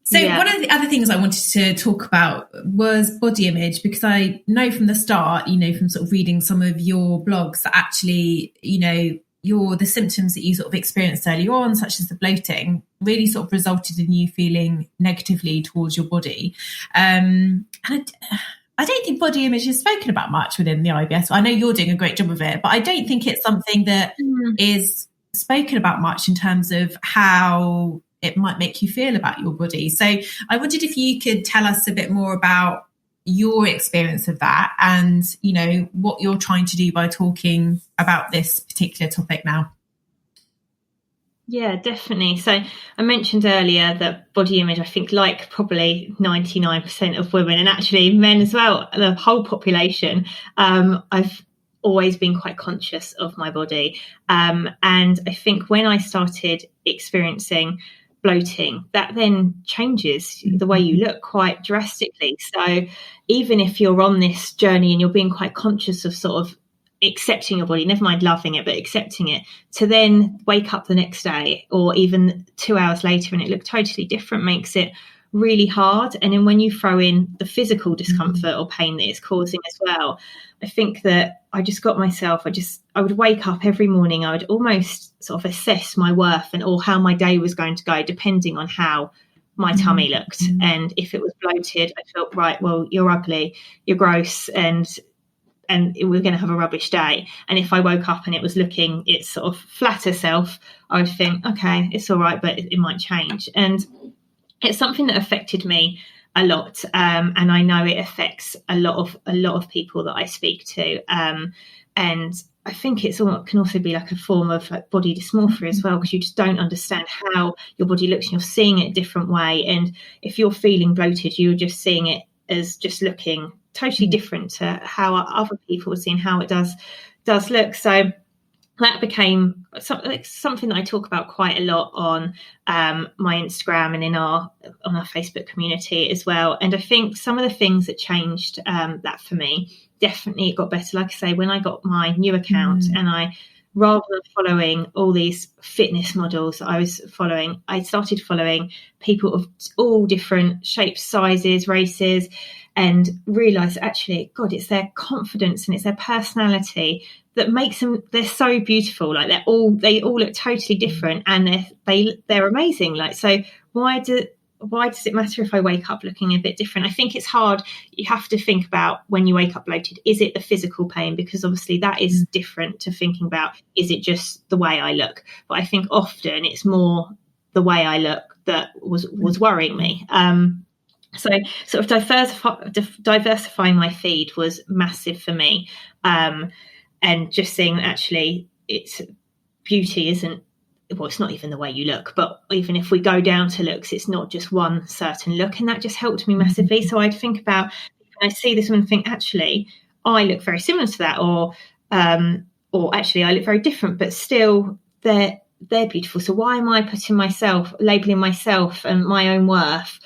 So one of the other things I wanted to talk about was body image, because I know from the start, from sort of reading some of your blogs, that actually, the symptoms that you sort of experienced early on, such as the bloating, really sort of resulted in you feeling negatively towards your body. And I don't think body image is spoken about much within the IBS. I know you're doing a great job of it, but I don't think it's something that is spoken about much in terms of how it might make you feel about your body. So I wondered if you could tell us a bit more about your experience of that, and, what you're trying to do by talking about this particular topic now. Yeah, definitely. So I mentioned earlier that body image, I think, like probably 99% of women, and actually men as well, the whole population, I've always been quite conscious of my body. And I think when I started experiencing bloating, that then changes the way you look quite drastically. So even if you're on this journey and you're being quite conscious of sort of accepting your body, never mind loving it, but accepting it, to then wake up the next day or even 2 hours later and it looked totally different makes it really hard. And then when you throw in the physical discomfort or pain that it's causing as well, I think that I just got myself, I would wake up every morning, I would almost sort of assess my worth or how my day was going to go, depending on how my tummy looked. And if it was bloated, I felt, right, well, you're ugly, you're gross, and we're going to have a rubbish day. And if I woke up and it was looking its sort of flatter self, I would think, okay, it's all right, but it might change. And it's something that affected me a lot, and I know it affects a lot of people that I speak to. And I think it can also be like a form of like body dysmorphia as well, because you just don't understand how your body looks and you're seeing it a different way. And if you're feeling bloated, you're just seeing it as just looking totally different to how other people are seeing how it does look. So that became something that I talk about quite a lot on my Instagram and on our Facebook community as well. And I think some of the things that changed that for me, definitely it got better. Like I say, when I got my new account and rather than following all these fitness models that I was following, I started following people of all different shapes, sizes, races, and realised actually, God, it's their confidence and it's their personality that makes them, they're so beautiful. Like they all look totally different, and they're amazing. Like, so why does it matter if I wake up looking a bit different? I think it's hard. You have to think about when you wake up bloated, is it the physical pain? Because obviously that is different to thinking about, is it just the way I look? But I think often it's more the way I look that was worrying me. So sort of diversifying my feed was massive for me. And just seeing that actually it's beauty isn't well, it's not even the way you look, but even if we go down to looks, it's not just one certain look. And that just helped me massively. So I'd think about, when I see this woman, think, actually, I look very similar to that, or actually I look very different, but still they're beautiful. So why am I labeling myself and my own worth?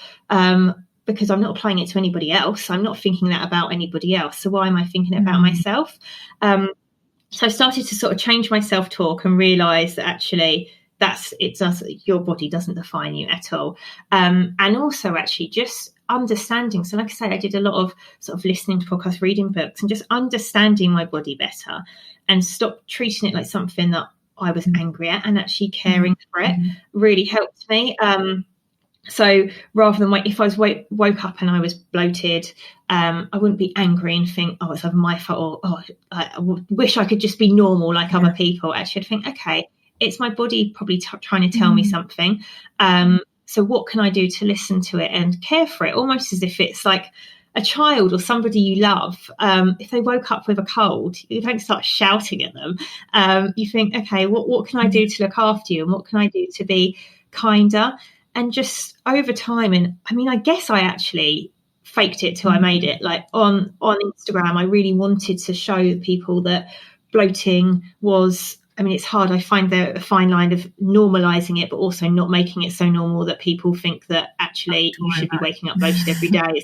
Because I'm not applying it to anybody else. I'm not thinking that about anybody else. So why am I thinking it about myself? So I started to sort of change my self-talk and realise that actually your body doesn't define you at all. And also actually just understanding. So like I say, I did a lot of sort of listening to podcasts, reading books, and just understanding my body better, and stop treating it like something that I was angry at, and actually caring for it really helped me. So rather than if I was woke up and I was bloated, I wouldn't be angry and think, oh, it's my fault, or I wish I could just be normal like other people. Actually, I'd think, okay, it's my body probably trying to tell me something. So what can I do to listen to it and care for it? Almost as if it's like a child or somebody you love. If they woke up with a cold, you don't start shouting at them. You think, okay, what can I do to look after you? And what can I do to be kinder? And just over time, and I mean, I guess I actually faked it till I made it. Like on Instagram, I really wanted to show people that bloating was, I mean, it's hard. I find the fine line of normalising it, but also not making it so normal that people think that actually you should be waking up bloated every day.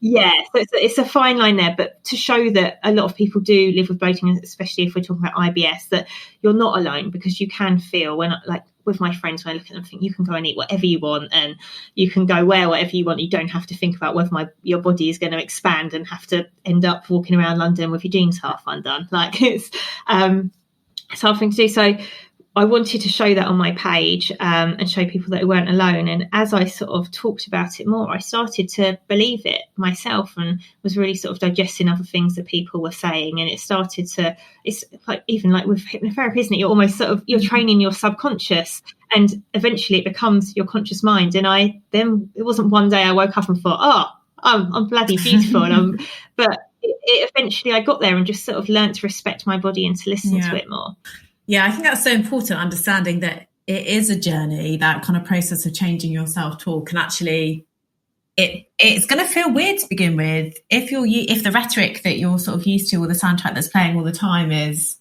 Yeah, so it's a fine line there. But to show that a lot of people do live with bloating, especially if we're talking about IBS, that you're not alone, because you can feel, when like with my friends, when I look at them, I think you can go and eat whatever you want, and you can go wear whatever you want. You don't have to think about whether your body is going to expand and have to end up walking around London with your jeans half undone. Like it's something to do. So I wanted to show that on my page, and show people that they weren't alone. And as I sort of talked about it more, I started to believe it myself, and was really sort of digesting other things that people were saying. And it's like, even like with hypnotherapy, isn't it? You're almost sort of, you're training your subconscious, and eventually it becomes your conscious mind. And it wasn't one day I woke up and thought, oh, I'm bloody beautiful. But it eventually I got there and just sort of learned to respect my body and to listen to it more. Yeah, I think that's so important, understanding that it is a journey, that kind of process of changing your self-talk. And actually it's going to feel weird to begin with if the rhetoric that you're sort of used to, or the soundtrack that's playing all the time, is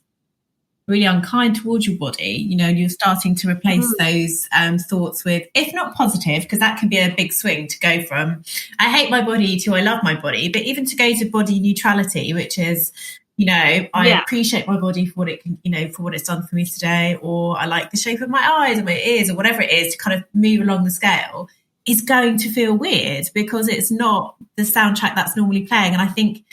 really unkind towards your body. You know, you're starting to replace those thoughts with, if not positive, because that can be a big swing to go from I hate my body to I love my body, but even to go to body neutrality, which is, you know, I appreciate my body for what it can, you know, for what it's done for me today, or I like the shape of my eyes or my ears, or whatever it is, to kind of move along the scale, is going to feel weird because it's not the soundtrack that's normally playing. And I think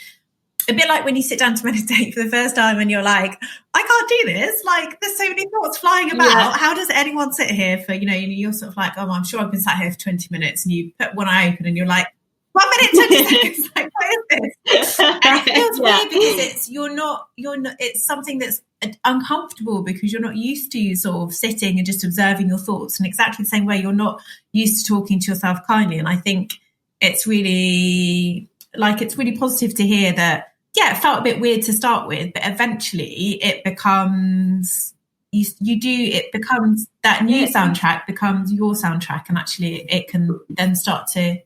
a bit like when you sit down to meditate for the first time and you're like, I can't do this. Like, there's so many thoughts flying about. Yeah. How does anyone sit here for, you know, you're sort of like, oh, I'm sure I've been sat here for 20 minutes, and you put one eye open and you're like, 1 minute, 20 seconds. Like, what is this? And it feels weird because you're not, it's something that's uncomfortable because you're not used to sort of sitting and just observing your thoughts in exactly the same way you're not used to talking to yourself kindly. And I think it's really positive to hear that, yeah, it felt a bit weird to start with, but eventually it becomes, it becomes that new soundtrack becomes your soundtrack, and actually it can then start to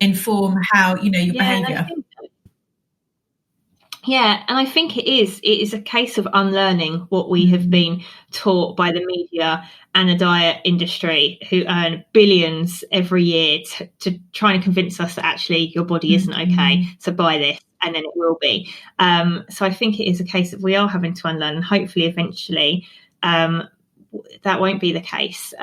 inform how, you know, your behaviour. And I think it is a case of unlearning what we have been taught by the media and the diet industry, who earn billions every year to try and convince us that actually your body isn't okay, so buy this and then it will be. So I think it is a case that we are having to unlearn, and hopefully eventually that won't be the case.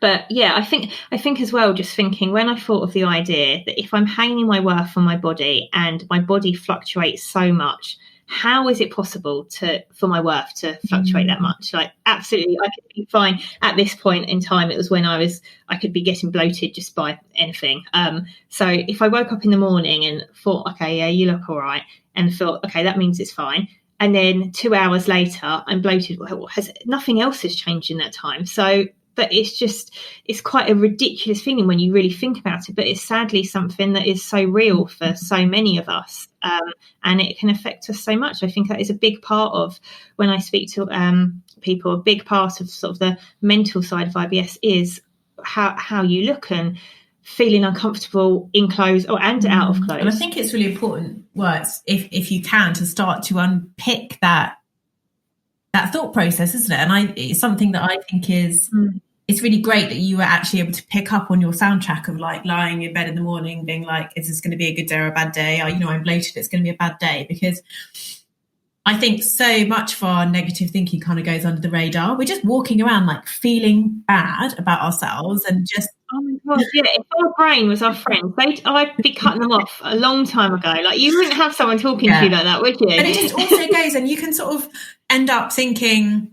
But yeah, I think as well, just thinking, when I thought of the idea that if I'm hanging my worth on my body and my body fluctuates so much, how is it possible for my worth to fluctuate that much? Like, absolutely, I could be fine at this point in time. It was when I could be getting bloated just by anything. So if I woke up in the morning and thought, okay, yeah, you look all right, and thought, okay, that means it's fine, and then 2 hours later I'm bloated, well, nothing else has changed in that time. So, but it's quite a ridiculous feeling when you really think about it. But it's sadly something that is so real for so many of us, and it can affect us so much. I think that is a big part of when I speak to people, a big part of sort of the mental side of IBS is how you look and feeling uncomfortable in clothes and out of clothes. And I think it's really important, if you can, to start to unpick that thought process, isn't it? And it's something that I think is it's really great that you were actually able to pick up on your soundtrack of like lying in bed in the morning being like, is this going to be a good day or a bad day? I'm bloated, it's going to be a bad day. Because I think so much of our negative thinking kind of goes under the radar. We're just walking around like feeling bad about ourselves and just, oh my God, yeah, if our brain was our friend, I'd be cutting them off a long time ago. Like, you wouldn't have someone talking to you like that, would you? And it just also goes, and you can sort of end up thinking,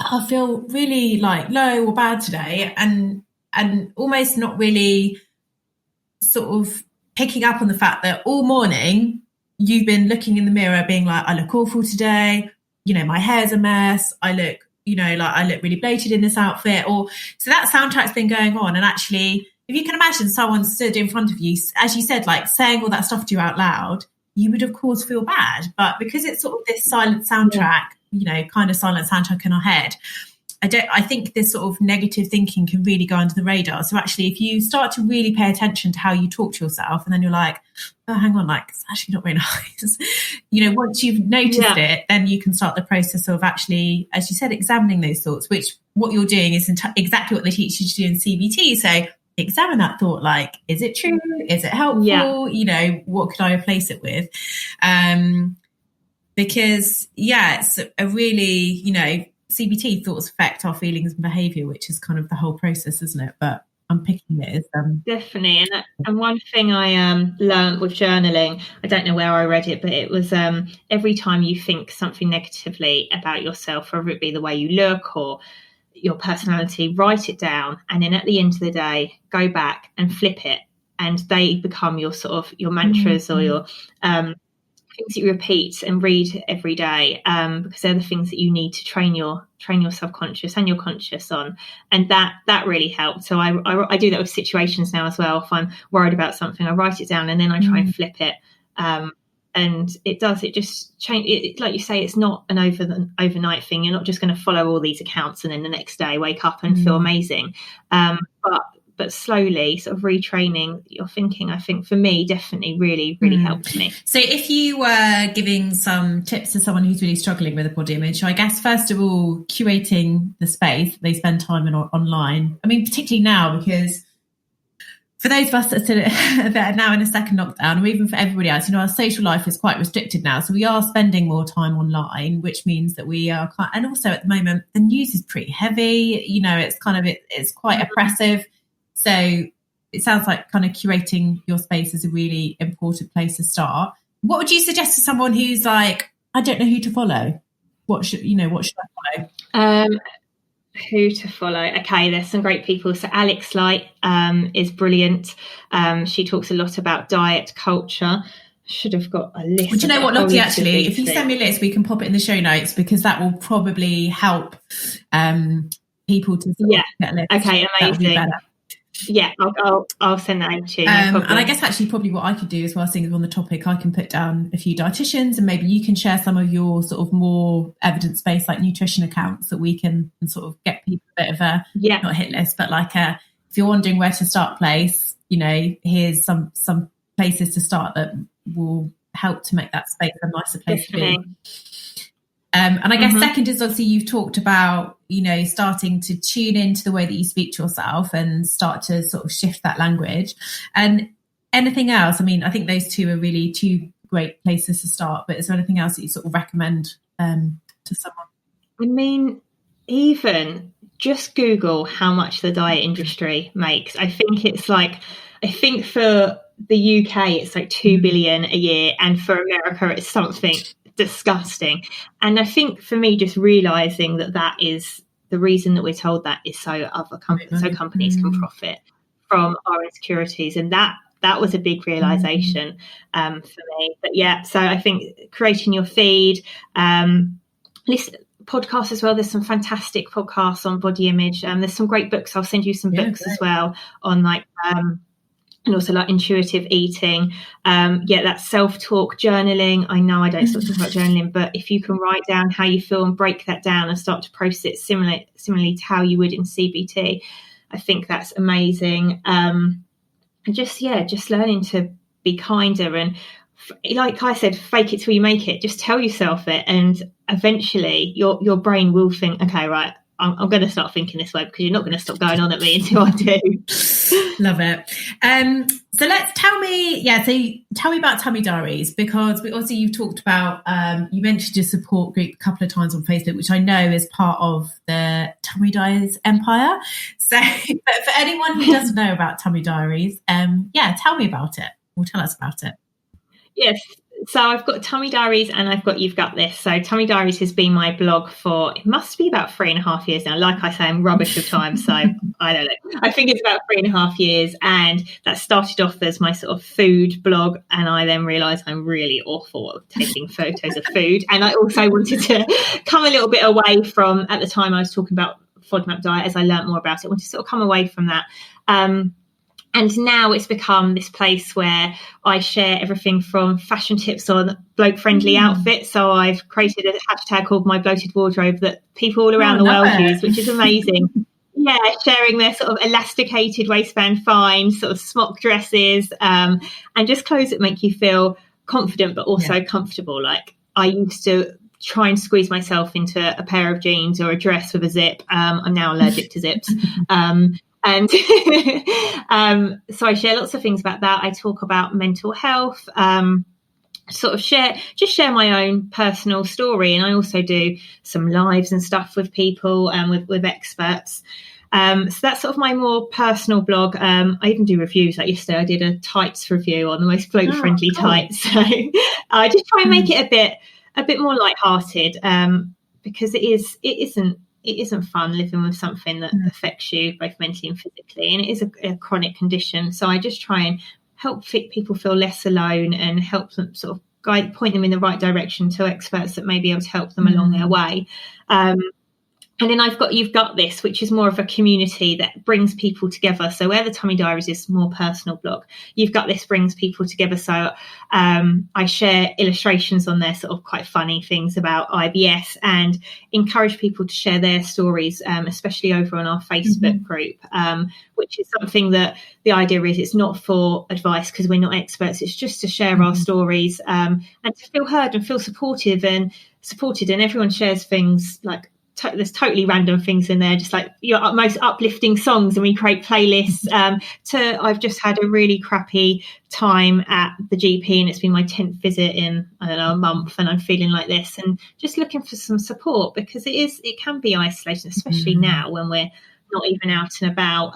I feel really like low or bad today, and almost not really sort of picking up on the fact that all morning you've been looking in the mirror being like, I look awful today, my hair's a mess, I look really bloated in this outfit. Or so that soundtrack's been going on. And actually, if you can imagine someone stood in front of you, as you said, like saying all that stuff to you out loud, you would of course feel bad. But because it's sort of this silent soundtrack, kind of silent soundtrack in our head, I think this sort of negative thinking can really go under the radar. So actually, if you start to really pay attention to how you talk to yourself, and then you're like, oh, hang on, like, it's actually not very nice. Once you've noticed it, then you can start the process of actually, as you said, examining those thoughts, which what you're doing is exactly what they teach you to do in CBT. So examine that thought, like, is it true? Is it helpful? Yeah. What could I replace it with? Because, it's a really, CBT, thoughts affect our feelings and behaviour, which is kind of the whole process, isn't it? But unpicking it is definitely. And one thing I learned with journaling, I don't know where I read it, but it was every time you think something negatively about yourself, whether it be the way you look or your personality, write it down, and then at the end of the day, go back and flip it, and they become your sort of your mantras or your things that you repeat and read every day, because they're the things that you need to train your subconscious and your conscious on, and that really helped. So I do that with situations now as well. If I'm worried about something, I write it down and then I try and flip it, and it just change it. Like you say, it's not an overnight thing. You're not just going to follow all these accounts and then the next day wake up and feel amazing, but slowly sort of retraining your thinking, I think for me definitely really helped me. So if you were giving some tips to someone who's really struggling with a body image, I guess first of all, curating the space they spend time in online. I mean, particularly now, because for those of us that are now in a second lockdown, or even for everybody else, our social life is quite restricted now. So we are spending more time online, which means that we are quite, and also at the moment, the news is pretty heavy. It's quite oppressive. So it sounds like kind of curating your space is a really important place to start. What would you suggest to someone who's like, I don't know who to follow? What should I follow? Who to follow? Okay, there's some great people. So Alex Light is brilliant. She talks a lot about diet culture. Should have got a list. Would you know what, Lottie, actually, if you send me a list, we can pop it in the show notes, because that will probably help people to get a list. Okay, amazing. Yeah, I'll send that over to you. No and I guess actually probably what I could do as well, seeing on the topic, I can put down a few dietitians, and maybe you can share some of your sort of more evidence-based like nutrition accounts that we can sort of get people a bit of a not hit list, but like if you're wondering where to start place, here's some places to start that will help to make that space a nicer place to be. And I guess second is obviously you've talked about, starting to tune into the way that you speak to yourself and start to sort of shift that language. And anything else? I mean, I think those two are really two great places to start, but is there anything else that you sort of recommend to someone? I mean, even just Google how much the diet industry makes. I think for the UK, it's like 2 billion a year. And for America, it's something disgusting. And I think for me, just realizing that is the reason that we're told that is so companies can profit from our insecurities, and that was a big realization for me. But so I think creating your feed, listen podcasts as well. There's some fantastic podcasts on body image, there's some great books. I'll send you some books as well on like and also like intuitive eating. That self-talk, journaling. I know I don't stop talking about journaling, but if you can write down how you feel and break that down and start to process it similarly to how you would in CBT, I think that's amazing. And just learning to be kinder, and like I said, fake it till you make it. Just tell yourself it, and eventually your brain will think, okay, right, I'm going to start thinking this way, because you're not going to stop going on at me until I do. Love it. So tell me about Tummy Diaries, because obviously you've talked about, you mentioned your support group a couple of times on Facebook, which I know is part of the Tummy Diaries empire. So but for anyone who doesn't know about Tummy Diaries, tell me about it, or tell us about it. Yes. So I've got Tummy Diaries and I've got You've Got This. So Tummy Diaries has been my blog for, it must be about 3.5 years now. Like I say, I'm rubbish with time, so I don't know. I think it's about 3.5 years, and that started off as my sort of food blog, and I then realised I'm really awful at taking photos of food. And I also wanted to come a little bit away from, at the time I was talking about FODMAP diet, as I learnt more about it, I wanted to sort of come away from that. And now it's become this place where I share everything from fashion tips on bloke-friendly outfits. So I've created a hashtag called My Bloated Wardrobe that people all around the world use, which is amazing. Yeah, sharing their sort of elasticated waistband finds, sort of smock dresses, and just clothes that make you feel confident but also comfortable. Like, I used to try and squeeze myself into a pair of jeans or a dress with a zip. I'm now allergic to zips. And so I share lots of things about that. I talk about mental health, sort of share my own personal story. And I also do some lives and stuff with people and with experts. So that's sort of my more personal blog. I even do reviews. Like yesterday, I did a tights review on the most bloke-friendly tights. So I just try and make it a bit more lighthearted, because it isn't fun living with something that affects you both mentally and physically, and it is a chronic condition. So I just try and help people feel less alone and help them sort of point them in the right direction to experts that may be able to help them along their way. And then I've got You've Got This, which is more of a community that brings people together. So where the Tummy Diaries is more personal blog, You've Got This brings people together. So I share illustrations on there, sort of quite funny things about IBS, and encourage people to share their stories, especially over on our Facebook group, which is something that the idea is it's not for advice, because we're not experts. It's just to share our stories and to feel heard and feel supported. And everyone shares things like, there's totally random things in there, just like your most uplifting songs, and we create playlists. I've just had a really crappy time at the GP, and it's been my 10th visit in, I don't know, a month, and I'm feeling like this, and just looking for some support, because it can be isolating, especially now when we're not even out and about.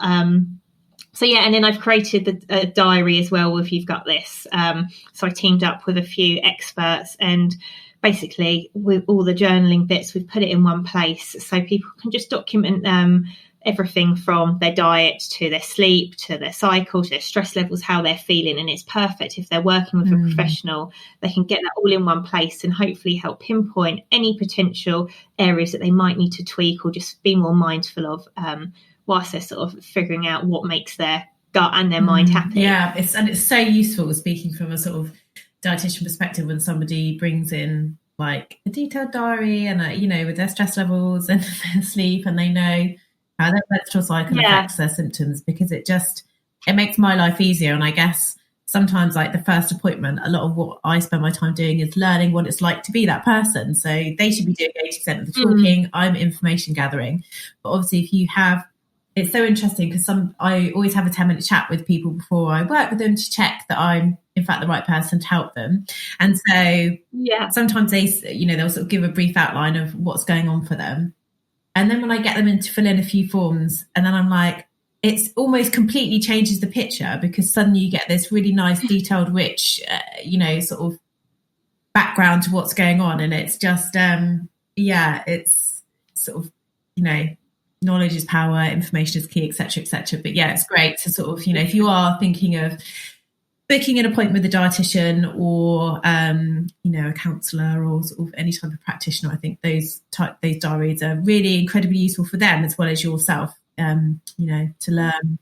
So yeah, and then I've created a diary as well with You've Got This. So I teamed up with a few experts, and basically with all the journaling bits, we've put it in one place so people can just document everything from their diet to their sleep to their cycle to their stress levels, how they're feeling. And it's perfect if they're working with a professional. They can get that all in one place and hopefully help pinpoint any potential areas that they might need to tweak or just be more mindful of whilst they're sort of figuring out what makes their gut and their mind happy. Yeah, it's so useful, speaking from a sort of dietitian perspective, when somebody brings in like a detailed diary and with their stress levels and their sleep, and they know how their menstrual cycle affects their symptoms, because it makes my life easier. And I guess sometimes, like the first appointment, a lot of what I spend my time doing is learning what it's like to be that person. So they should be doing 80% of the talking. I'm information gathering. But obviously, if you have, it's so interesting, because I always have a 10-minute chat with people before I work with them to check that I'm in fact the right person to help them. And so sometimes they'll sort of give a brief outline of what's going on for them. And then when I get them in to fill in a few forms, and then I'm like, it's almost completely changes the picture, because suddenly you get this really nice, detailed, rich, sort of background to what's going on. And it's just, it's sort of, knowledge is power, information is key, etc., etc. But yeah, it's great to sort of, if you are thinking of booking an appointment with a dietitian or, a counsellor or sort of any type of practitioner, I think those diaries are really incredibly useful for them as well as yourself, to learn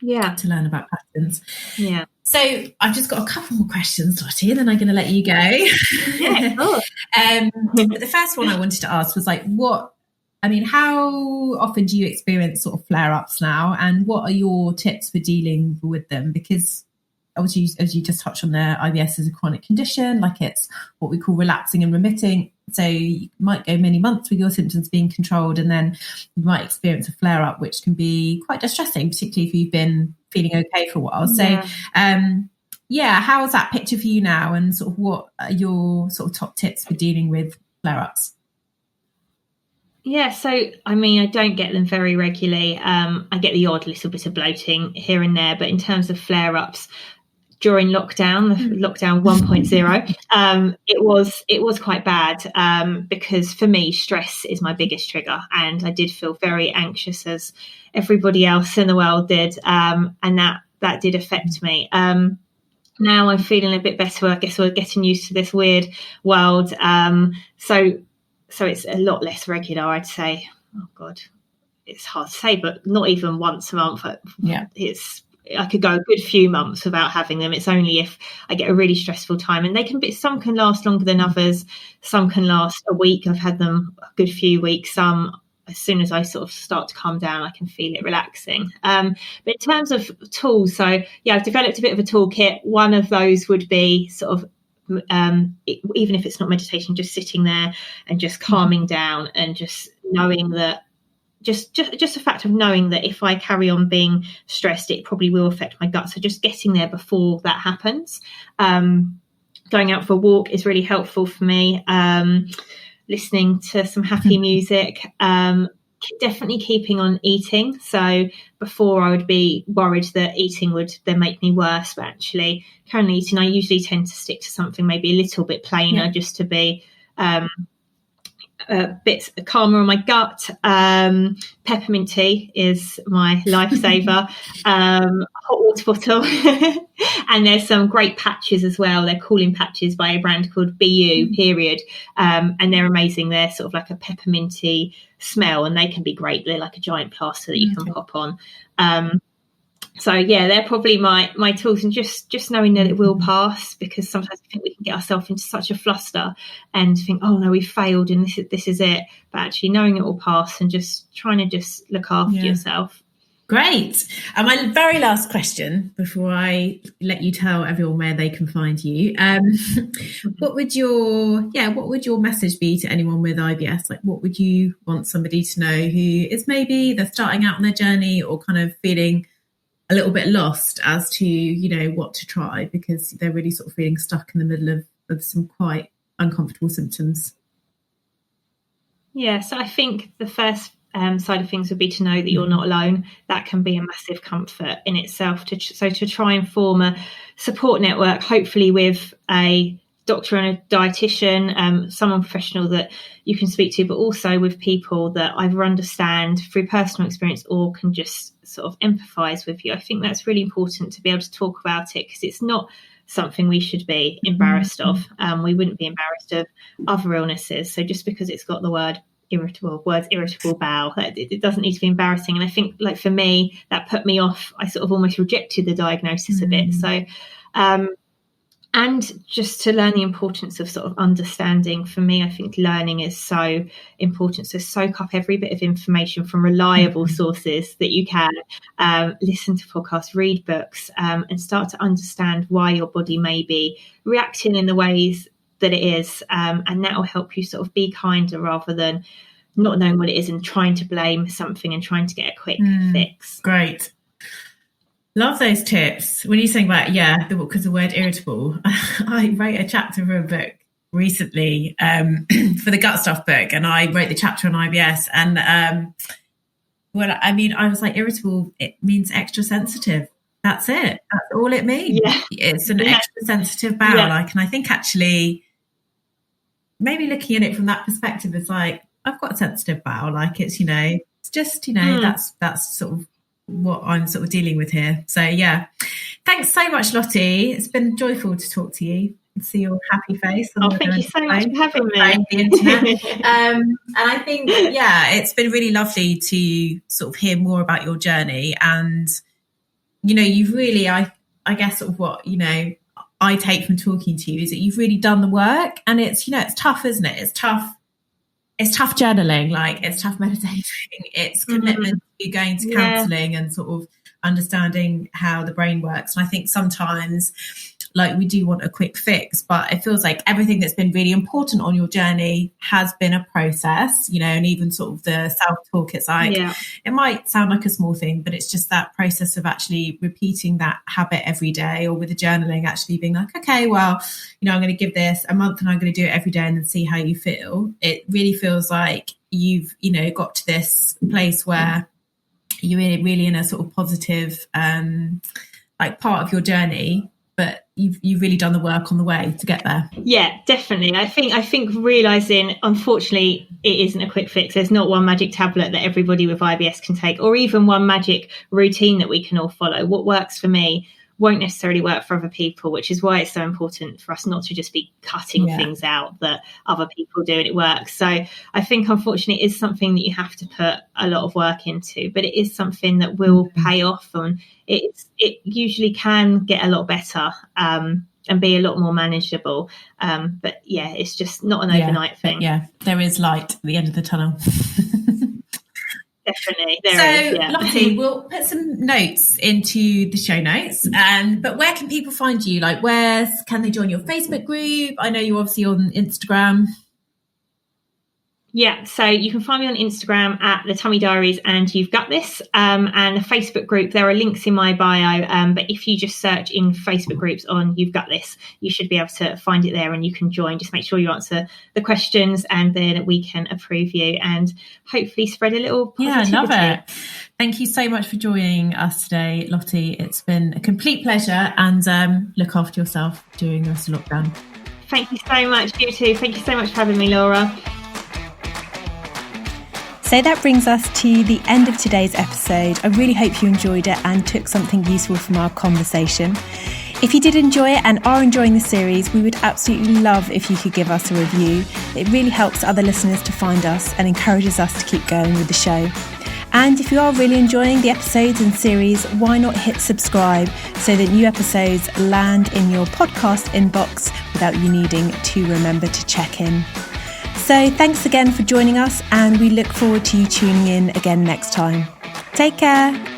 to learn about patterns. Yeah. So I've just got a couple more questions, Lottie, and then I'm going to let you go. Yeah, cool. The first one I wanted to ask was how often do you experience sort of flare-ups now, and what are your tips for dealing with them? Because obviously, as you just touched on there, IBS is a chronic condition, like it's what we call relapsing and remitting. So you might go many months with your symptoms being controlled, and then you might experience a flare-up, which can be quite distressing, particularly if you've been feeling okay for a while. So, how's that picture for you now, and sort of what are your sort of top tips for dealing with flare-ups? Yeah, so I mean, I don't get them very regularly. I get the odd little bit of bloating here and there, but in terms of flare-ups, during lockdown 1.0, it was quite bad, because for me, stress is my biggest trigger, and I did feel very anxious, as everybody else in the world did, and that did affect me. Now I'm feeling a bit better. I guess we're getting used to this weird world, so it's a lot less regular, I'd say. Oh God, it's hard to say, but not even once a month. Yeah, I could go a good few months without having them. It's only if I get a really stressful time, and some can last longer than others. Some can last a week. I've had them a good few weeks. Some, as soon as I sort of start to calm down, I can feel it relaxing. But in terms of tools, I've developed a bit of a toolkit. One of those would be sort of, even if it's not meditation, just sitting there and just calming down, and just knowing that, just the fact of knowing that if I carry on being stressed, it probably will affect my gut. So just getting there before that happens. Going out for a walk is really helpful for me. Listening to some happy music. Definitely keeping on eating. So before, I would be worried that eating would then make me worse, but actually currently eating, I usually tend to stick to something maybe a little bit plainer, just to be a bit calmer on my gut. Peppermint tea is my lifesaver. Hot water bottle. And there's some great patches as well. They're cooling patches by a brand called BU period. And they're amazing. They're sort of like a pepperminty smell, and they can be great. They're like a giant plaster that you can pop on. So they're probably my tools, and just knowing that it will pass, because sometimes I think we can get ourselves into such a fluster and think, oh no, we've failed and this is it. But actually knowing it will pass, and just trying to just look after yourself. Great. And my very last question before I let you tell everyone where they can find you, what would your message be to anyone with IBS? Like, what would you want somebody to know who is maybe they're starting out on their journey, or kind of feeling a little bit lost as to, what to try, because they're really sort of feeling stuck in the middle of some quite uncomfortable symptoms? Yeah, so I think the first side of things would be to know that you're not alone. That can be a massive comfort in itself. So to try and form a support network, hopefully with a doctor and a dietitian, someone professional that you can speak to, but also with people that either understand through personal experience or can just sort of empathise with you. I think that's really important, to be able to talk about it, because it's not something we should be embarrassed of. We wouldn't be embarrassed of other illnesses. So just because it's got the words irritable bowel, it doesn't need to be embarrassing. And I think, like, for me, that put me off. I sort of almost rejected the diagnosis a bit. So and just to learn the importance of sort of understanding. For me, I think learning is so important. So soak up every bit of information from reliable sources that you can. Listen to podcasts, read books, and start to understand why your body may be reacting in the ways that it is. And that will help you sort of be kinder, rather than not knowing what it is and trying to blame something and trying to get a quick fix. Great. Love those tips. When you're saying about, because the word irritable, I wrote a chapter for a book recently for the gut stuff book, and I wrote the chapter on IBS. And I was like, irritable, it means extra sensitive. That's it. That's all it means. Yeah. It's an extra sensitive bowel. And I think actually, maybe looking at it from that perspective is like, I've got a sensitive bowel. Like, it's, it's just, that's sort of what I'm sort of dealing with here. So thanks so much, Lottie. It's been joyful to talk to you and see your happy face. Thank you so much for having me. The internet. And I think it's been really lovely to sort of hear more about your journey, and you've really, I guess sort of what, I take from talking to you is that you've really done the work, and it's, it's tough, isn't it? It's tough journaling, like it's tough meditating, it's commitment to going to counselling and sort of understanding how the brain works. And I think sometimes like we do want a quick fix, but it feels like everything that's been really important on your journey has been a process, and even sort of the self-talk, it's like, it might sound like a small thing, but it's just that process of actually repeating that habit every day, or with the journaling actually being like, okay, well, I'm going to give this a month and I'm going to do it every day and then see how you feel. It really feels like you've, got to this place where you're really in a sort of positive, like part of your journey, but you've really done the work on the way to get there. Yeah, definitely. I think realizing, unfortunately, it isn't a quick fix. There's not one magic tablet that everybody with IBS can take, or even one magic routine that we can all follow. What works for me won't necessarily work for other people, which is why it's so important for us not to just be cutting things out that other people do and it works. So I think, unfortunately, it is something that you have to put a lot of work into, but it is something that will pay off, and it usually can get a lot better and be a lot more manageable. But it's just not an overnight thing. Yeah, there is light at the end of the tunnel. Definitely. Lottie, we'll put some notes into the show notes. But where can people find you? Like, where can they join your Facebook group? I know you're obviously on Instagram. Yeah, so you can find me on Instagram at The Tummy Diaries and You've Got This. And the Facebook group, there are links in my bio. But if you just search in Facebook groups on You've Got This, you should be able to find it there and you can join. Just make sure you answer the questions and then we can approve you and hopefully spread a little positivity. Yeah, I love it. Thank you so much for joining us today, Lottie. It's been a complete pleasure, and look after yourself during the rest of lockdown. Thank you so much. You too. Thank you so much for having me, Laura. So that brings us to the end of today's episode. I really hope you enjoyed it and took something useful from our conversation. If you did enjoy it and are enjoying the series, we would absolutely love if you could give us a review. It really helps other listeners to find us and encourages us to keep going with the show. And if you are really enjoying the episodes and series, why not hit subscribe so that new episodes land in your podcast inbox without you needing to remember to check in. So thanks again for joining us, and we look forward to you tuning in again next time. Take care.